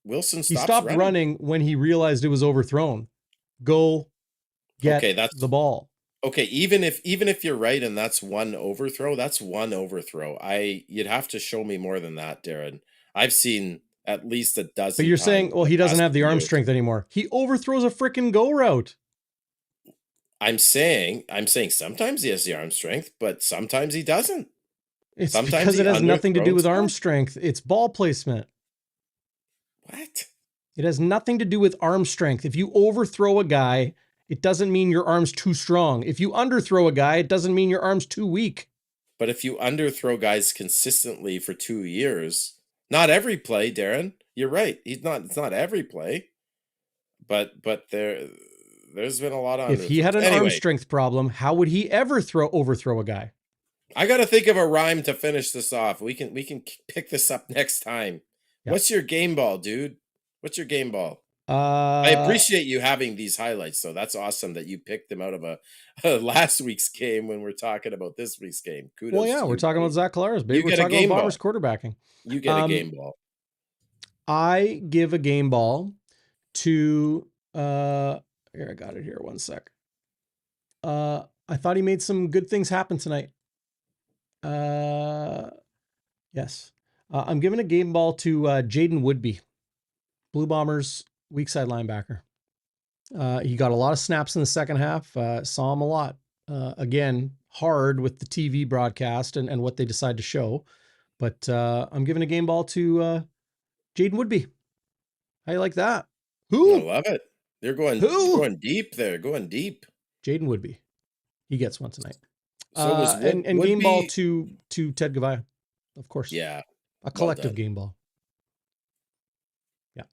Wilson stopped running when he realized it was overthrown. Go get the ball. Okay, even if you're right and that's one overthrow, you'd have to show me more than that, Darren. I've seen at least a dozen. But you're saying, well, he doesn't have the arm strength anymore. He overthrows a freaking go route. I'm saying sometimes he has the arm strength, but sometimes he doesn't. It's because it has nothing to do with arm strength. It's ball placement. What? It has nothing to do with arm strength. If you overthrow a guy, it doesn't mean your arm's too strong. If you underthrow a guy, it doesn't mean your arm's too weak. But if you underthrow guys consistently for 2 years, not every play, Darren, you're right. It's not every play, but there's been a lot of. If he had an arm strength problem, how would he ever overthrow a guy? I got to think of a rhyme to finish this off. We can pick this up next time. Yeah. What's your game ball, dude? What's your game ball? I appreciate you having these highlights, though. That's awesome that you picked them out of a last week's game when we're talking about this week's game. Kudos. Well, yeah, we're talking about Zach Collaros, baby. We're talking about Bombers quarterbacking. You get a game ball. I give a game ball to here, I got it here. One sec. I thought he made some good things happen tonight. Yes. I'm giving a game ball to Jaden Woodby, Blue Bombers weak side linebacker. He got a lot of snaps in the second half. Saw him a lot. Again, hard with the TV broadcast and what they decide to show. But I'm giving a game ball to Jaden Woodby. How you like that? Who? I love it. They're going deep there. Going deep. Jaden Woodby. He gets one tonight. So and game ball to Ted Goveia, of course. Yeah. A collective game ball. Yeah.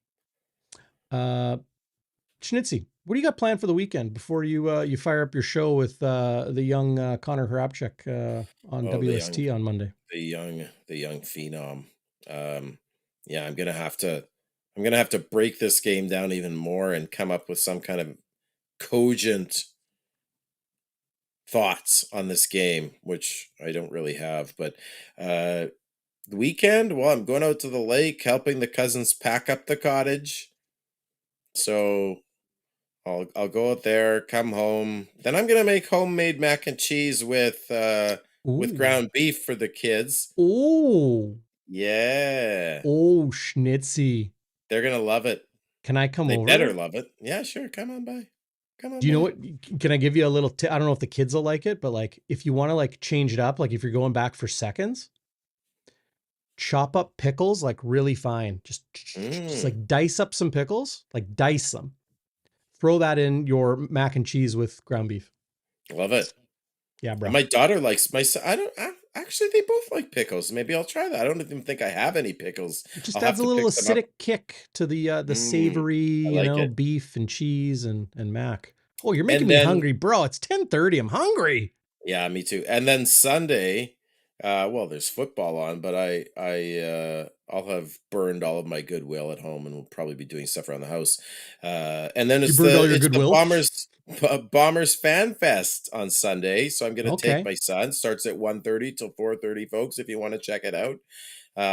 Schnitzy, what do you got planned for the weekend before you fire up your show with the young Connor 𝘎𝙧𝙧 on WST on Monday? The young phenom. Yeah, I'm gonna have to break this game down even more and come up with some kind of cogent thoughts on this game, which I don't really have. But the weekend, well, I'm going out to the lake, helping the cousins pack up the cottage. So I'll go out there, come home. Then I'm gonna make homemade mac and cheese with ground beef for the kids. Oh, yeah. Oh, Schnitzy. They're gonna love it. Can I come over? They better love it. Yeah, sure. Come on by. Do you know what? Can I give you a little tip? I don't know if the kids will like it, but like if you want to like change it up, like if you're going back for seconds, chop up pickles like really fine. Just like dice up some pickles, like dice them. Throw that in your mac and cheese with ground beef. Love it. Yeah, bro. My daughter likes I Actually, they both like pickles. Maybe I'll try that. I don't even think I have any pickles. It just I'll adds have a to little pick them up. acidic kick to the Mm, savory, I like it. beef and cheese and mac. Oh, you're making And me then hungry, bro. It's 10:30. I'm hungry. yeah, me too. And then Sunday, well, there's football on, but I'll have burned all of my goodwill at home, and we'll probably be doing stuff around the house. And then You burned all your it's the goodwill? Bombers Fan Fest on Sunday, so I'm gonna take Okay. my son. Starts at 1:30 till 4:30, folks. If you want to check it out,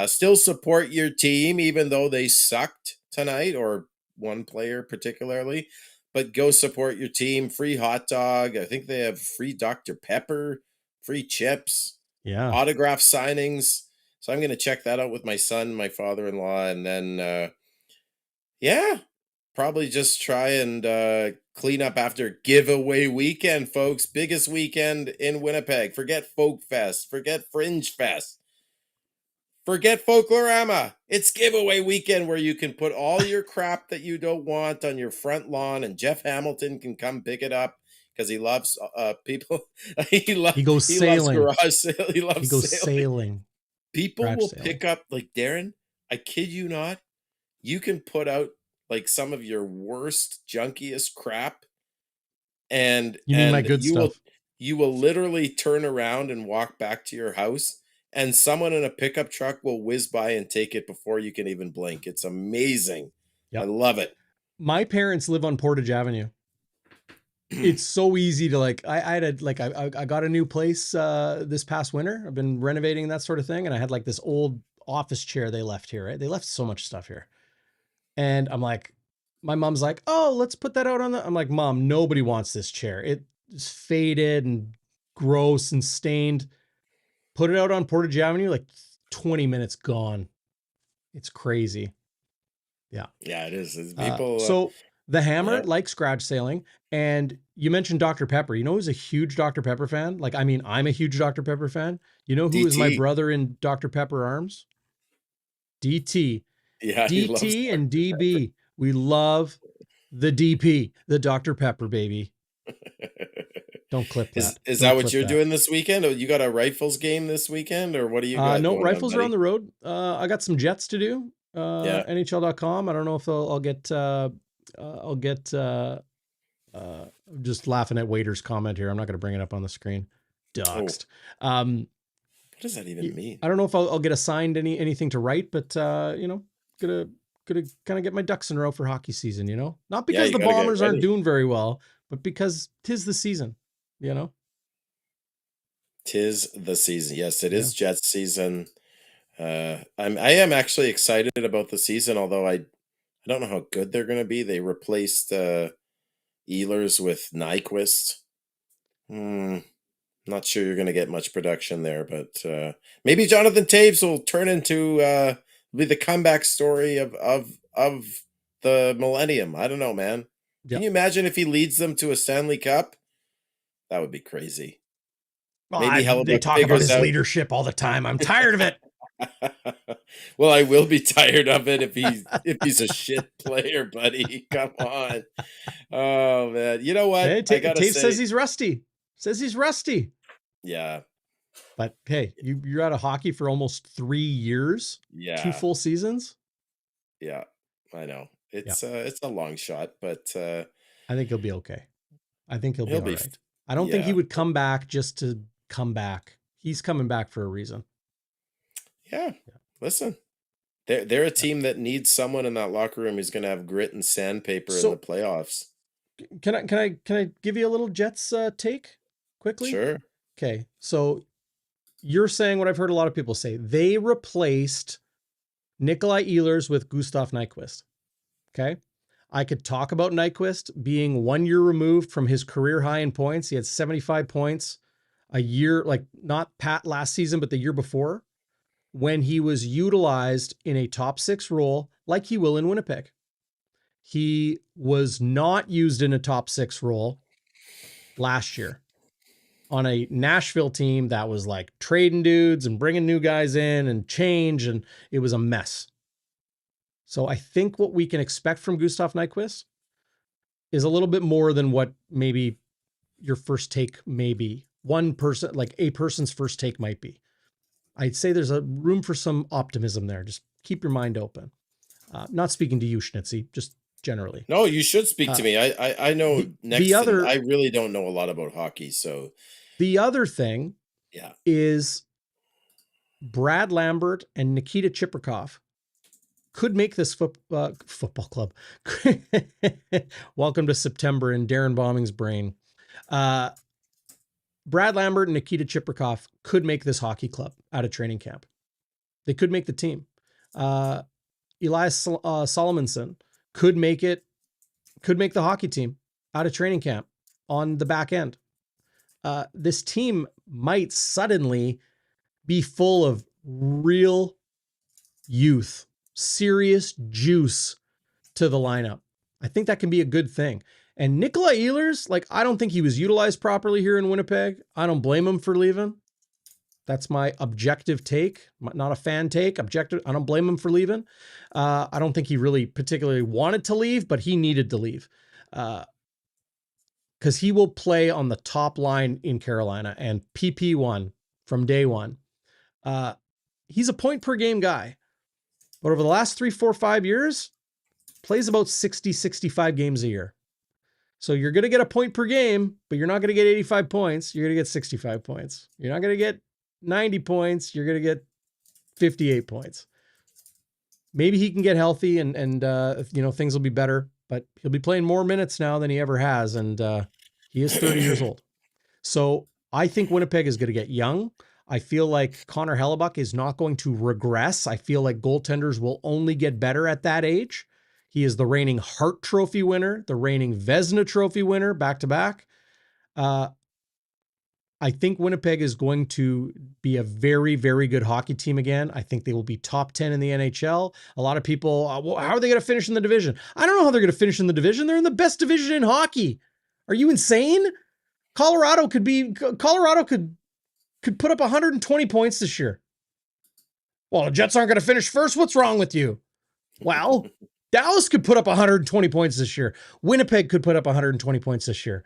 still support your team, even though they sucked tonight, or one player particularly. But go support your team. Free hot dog. I think they have free Dr. Pepper, free chips, Yeah. autograph signings. So I'm going to check that out with my son, my father-in-law, and then yeah, probably just try and clean up after giveaway weekend, folks. Biggest weekend in Winnipeg. Forget Folk Fest. Forget Fringe Fest. Forget Folklorama. It's giveaway weekend where you can put all your crap that you don't want on your front lawn, and Jeff Hamilton can come pick it up because he loves people. He goes He loves sailing. garage sale. He He loves goes sailing. sailing. People Garage will sailing. pick up, like, Darren, I kid you not, you can put out like some of your worst, junkiest crap, and You mean my good stuff? you will literally turn around and walk back to your house, and someone in a pickup truck will whiz by and take it before you can even blink. It's amazing. I Yep. love it. My parents live on Portage Avenue. It's so easy to I got a new place this past winter. I've been renovating that sort of thing, and I had like this old office chair they left here, right? They left so much stuff here. And I'm like, my mom's like, "Oh, let's put that out on the." I'm like, "Mom, nobody wants this chair. It's faded and gross and stained. Put it out on Portage Avenue, like 20 minutes gone. It's crazy." Yeah. Yeah, it is. People, So the Hammer yeah, likes garage sailing, and you mentioned Dr. Pepper. You know who's a huge Dr. Pepper fan? Like, I mean, I'm a huge Dr. Pepper fan. You know who is my DT. brother in Dr. Pepper arms? DT. Yeah, he loves DT and Dr. Pepper. DB. We love the DP, the Dr. Pepper baby. Don't clip that. Is that Don't what clip you're that. doing this weekend? Oh, you got a Rifles game this weekend, or what do you got No, going on, Rifles are on buddy? the road. I got some Jets to do. Yeah. NHL.com. I don't know if I'll get just laughing at waiter's comment here. I'm not going to bring it up on the screen. Oh, Doxed. what does that even mean? I don't know if I'll get assigned anything to write, but gonna kind of get my ducks in a row for hockey season. Not Yeah, because you the got to get Bombers aren't ready. doing very well, but because 'tis the season. Tis the season. Yes, it Yeah. is Jets season. I am actually excited about the season, although I don't know how good they're going to be. They replaced Ehlers with Nyquist. Not sure you're going to get much production there, but maybe Jonathan Taves will turn into be the comeback story of the millennium. I don't know, man. Can Yep. you imagine if he leads them to a Stanley Cup? That would be crazy. Maybe Well, they Hellebuck talk about figures his out. leadership all the time. I'm tired of it. Well, I will be tired of it if he's a shit player, buddy. Come on. Oh man. You know what? Hey, I gotta Taves says say, he's rusty. Says he's rusty. yeah, But hey, you're out of hockey for almost 3 years, 2 yeah, full seasons. yeah. I know. Yeah, It's a long shot, but I think he'll be okay. I think he'll be he'll all be right. I don't think he yeah. would come back just to come back. He's coming back for a reason. Yeah. Yeah. Listen. They're a team that needs someone in that locker room who's gonna have grit and sandpaper in the So playoffs. can I give you a little Jets take quickly? Sure. Okay, so you're saying what I've heard a lot of people say. They replaced Nikolai Ehlers with Gustav Nyquist. Okay. I could talk about Nyquist being 1 year removed from his career high in points. He had 75 points a year, like not Pat last season, but the year before, when he was utilized in a top 6 role, like he will in Winnipeg. He was not used in a top 6 role last year on a Nashville team that was like trading dudes and bringing new guys in and change, and it was a mess. So I think what we can expect from Gustav Nyquist is a little bit more than what maybe your first take may be. One person, like a person's first take might be. I'd say there's a room for some optimism there. Just keep your mind open. Not speaking to you, Schnitzy, just generally. No, you should speak to me. I know The next to, other I really don't know a lot about hockey, so the other thing yeah. is Brad Lambert and Nikita Chiprikov could make this football club. Welcome to September in Darrin Bauming's brain. Brad Lambert and Nikita Chiprikov could make this hockey club out of training camp. They could make the team. Elias Solomonson could make the hockey team out of training camp on the back end. This team might suddenly be full of real youth, serious juice to the lineup. I think that can be a good thing. And Nikolai Ehlers, like, I don't think he was utilized properly here in Winnipeg. I don't blame him for leaving. That's my objective take, not a fan take. Objective. I don't blame him for leaving. I don't think he really particularly wanted to leave, but he needed to leave because he will play on the top line in Carolina and PP1 from day one. He's a point per game guy, but over the last 3, 4, 5 years, plays about 60, 65 games a year. So you're going to get a point per game, but you're not going to get 85 points. You're going to get 65 points. You're not going to get 90 points. You're going to get 58 points. Maybe he can get healthy and things will be better, but he'll be playing more minutes now than he ever has. And he is 30 years old. So I think Winnipeg is going to get young. I feel like Connor Hellebuyck is not going to regress. I feel like goaltenders will only get better at that age. He is the reigning Hart Trophy winner, the reigning Vezina Trophy winner, back-to-back. I think Winnipeg is going to be a very, very good hockey team again. I think they will be top 10 in the NHL. A lot of people, how are they going to finish in the division? I don't know how they're going to finish in the division. They're in the best division in hockey. Are you insane? Colorado could put up 120 points this year. Well, the Jets aren't going to finish first. What's wrong with you? Well, Dallas could put up 120 points this year. Winnipeg could put up 120 points this year.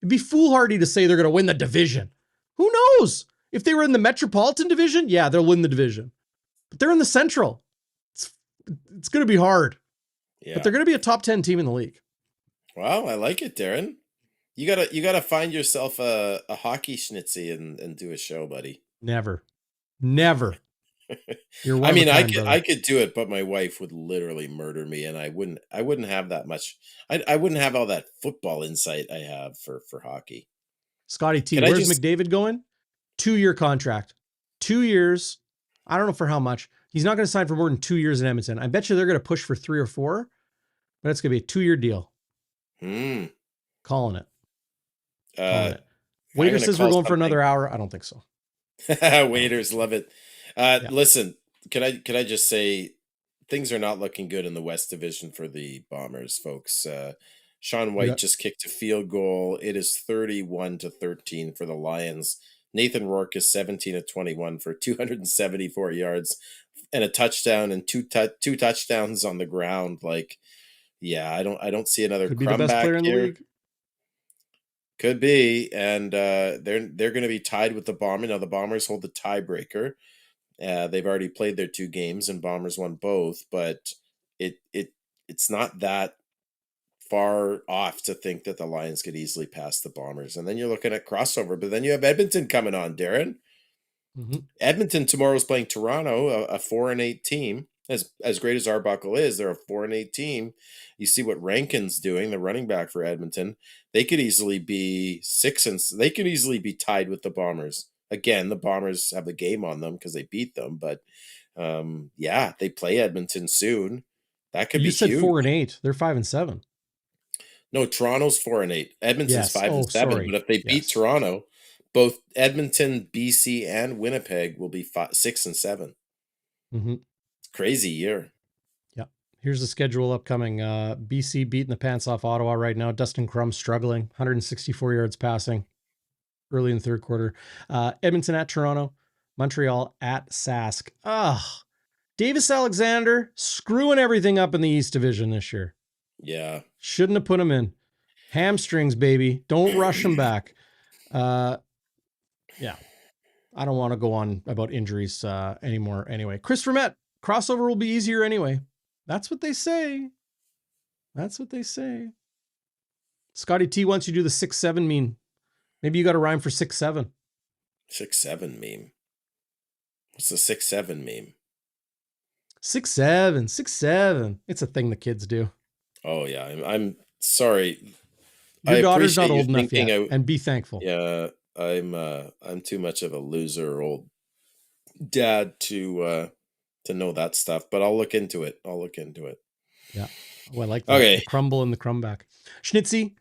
It'd be foolhardy to say they're going to win the division. Who knows? If they were in the Metropolitan Division, yeah, they'll win the division. But they're in the Central. It's going to be hard. Yeah. But they're going to be a top 10 team in the league. Well, I like it, Darrin. You gotta find yourself a hockey Schnitzy and do a show, buddy. Never. I mean, I could do it, but my wife would literally murder me, and I wouldn't have that much. I wouldn't have all that football insight I have for hockey. Scotty T, where's McDavid going? 2-year contract, 2 years. I don't know for how much. He's not going to sign for more than 2 years in Edmonton. I bet you they're going to push for 3 or 4, but it's going to be a 2-year deal. Calling it. Waiter says we're going for another hour. I don't think so. Waiters love it. Listen, can I just say things are not looking good in the West Division for the Bombers, folks. Sean White just kicked a field goal. It is 31-13 for the Lions. Nathan Rourke is 17 of 21 for 274 yards and a touchdown and two touchdowns on the ground. Like, yeah, I don't see another could be the best player in the league. Could be, and they're going to be tied with the Bombers. Now the Bombers hold the tiebreaker. They've already played their 2 games, and Bombers won both. But it's not that far off to think that the Lions could easily pass the Bombers. And then you're looking at crossover. But then you have Edmonton coming on, Darrin. Mm-hmm. Edmonton tomorrow is playing Toronto, a 4-8 team. As great as Arbuckle is, they're a 4-8 team. You see what Rankin's doing, the running back for Edmonton. They could easily be 6 they could easily be tied with the Bombers. Again, the Bombers have a game on them because they beat them, but they play Edmonton soon. That could be huge. You said 4-8. They're 5-7. No, Toronto's 4-8. Edmonton's 5-7. But if they beat Toronto, both Edmonton, BC, and Winnipeg will be 6-7. Mm-hmm. Crazy year. Yeah. Here's the schedule upcoming. BC beating the pants off Ottawa right now. Dustin Crum struggling, 164 yards passing early in the third quarter. Edmonton at Toronto, Montreal at Sask. Davis Alexander screwing everything up in the East Division this year. Yeah. Shouldn't have put him in. Hamstrings, baby. Don't rush him back. Yeah. I don't want to go on about injuries anymore anyway. Chris Vermette, crossover will be easier anyway. That's what they say. That's what they say. Scotty T wants you to do the 6-7 meme. Maybe you got a rhyme for 6-7. 6-7 meme. What's the 6-7 meme? 6-7, 6-7. It's a thing the kids do. Oh yeah, I'm sorry. Your daughter's not old enough yet, and be thankful. Yeah, I'm too much of a loser old dad to know that stuff, but I'll look into it. Yeah. Oh, I like that. Okay. The crumble and the crumb back. Schnitzy,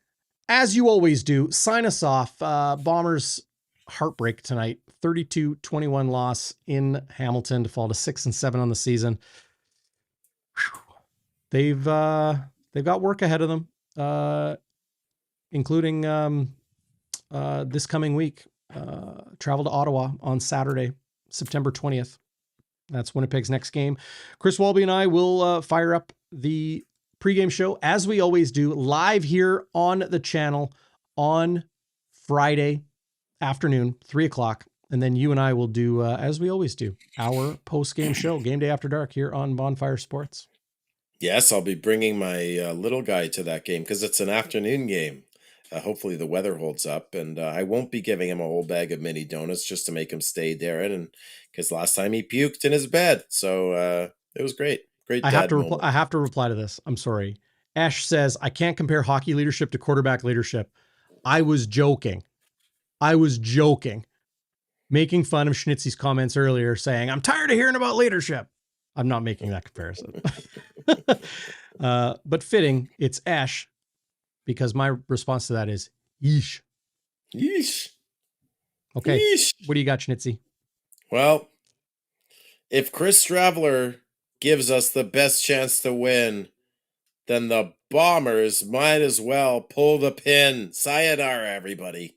as you always do, sign us off. Bombers heartbreak tonight. 32-21 loss in Hamilton to fall to 6-7 on the season. Whew. They've got work ahead of them, including this coming week. Travel to Ottawa on Saturday, September 20th. That's Winnipeg's next game. Chris Walby and I will fire up the pregame show, as we always do, live here on the channel on Friday afternoon, 3 o'clock. And then you and I will do, as we always do, our post-game show, Game Day After Dark, here on Bonfire Sports. Yes, I'll be bringing my little guy to that game because it's an afternoon game. Hopefully the weather holds up, and I won't be giving him a whole bag of mini donuts just to make him stay, Darrin, and because last time he puked in his bed. So it was great. Great I dad moment. I have to reply to this. I'm sorry. Ash says, I can't compare hockey leadership to quarterback leadership. I was joking. Making fun of Schnitzy's comments earlier, saying, I'm tired of hearing about leadership. I'm not making that comparison. But fitting, it's Ash, because my response to that is, yeesh. Yeesh. Okay, Yeesh. What do you got, Schnitzy? Well, if Chris Streveler gives us the best chance to win, then the Bombers might as well pull the pin. Sayonara, everybody.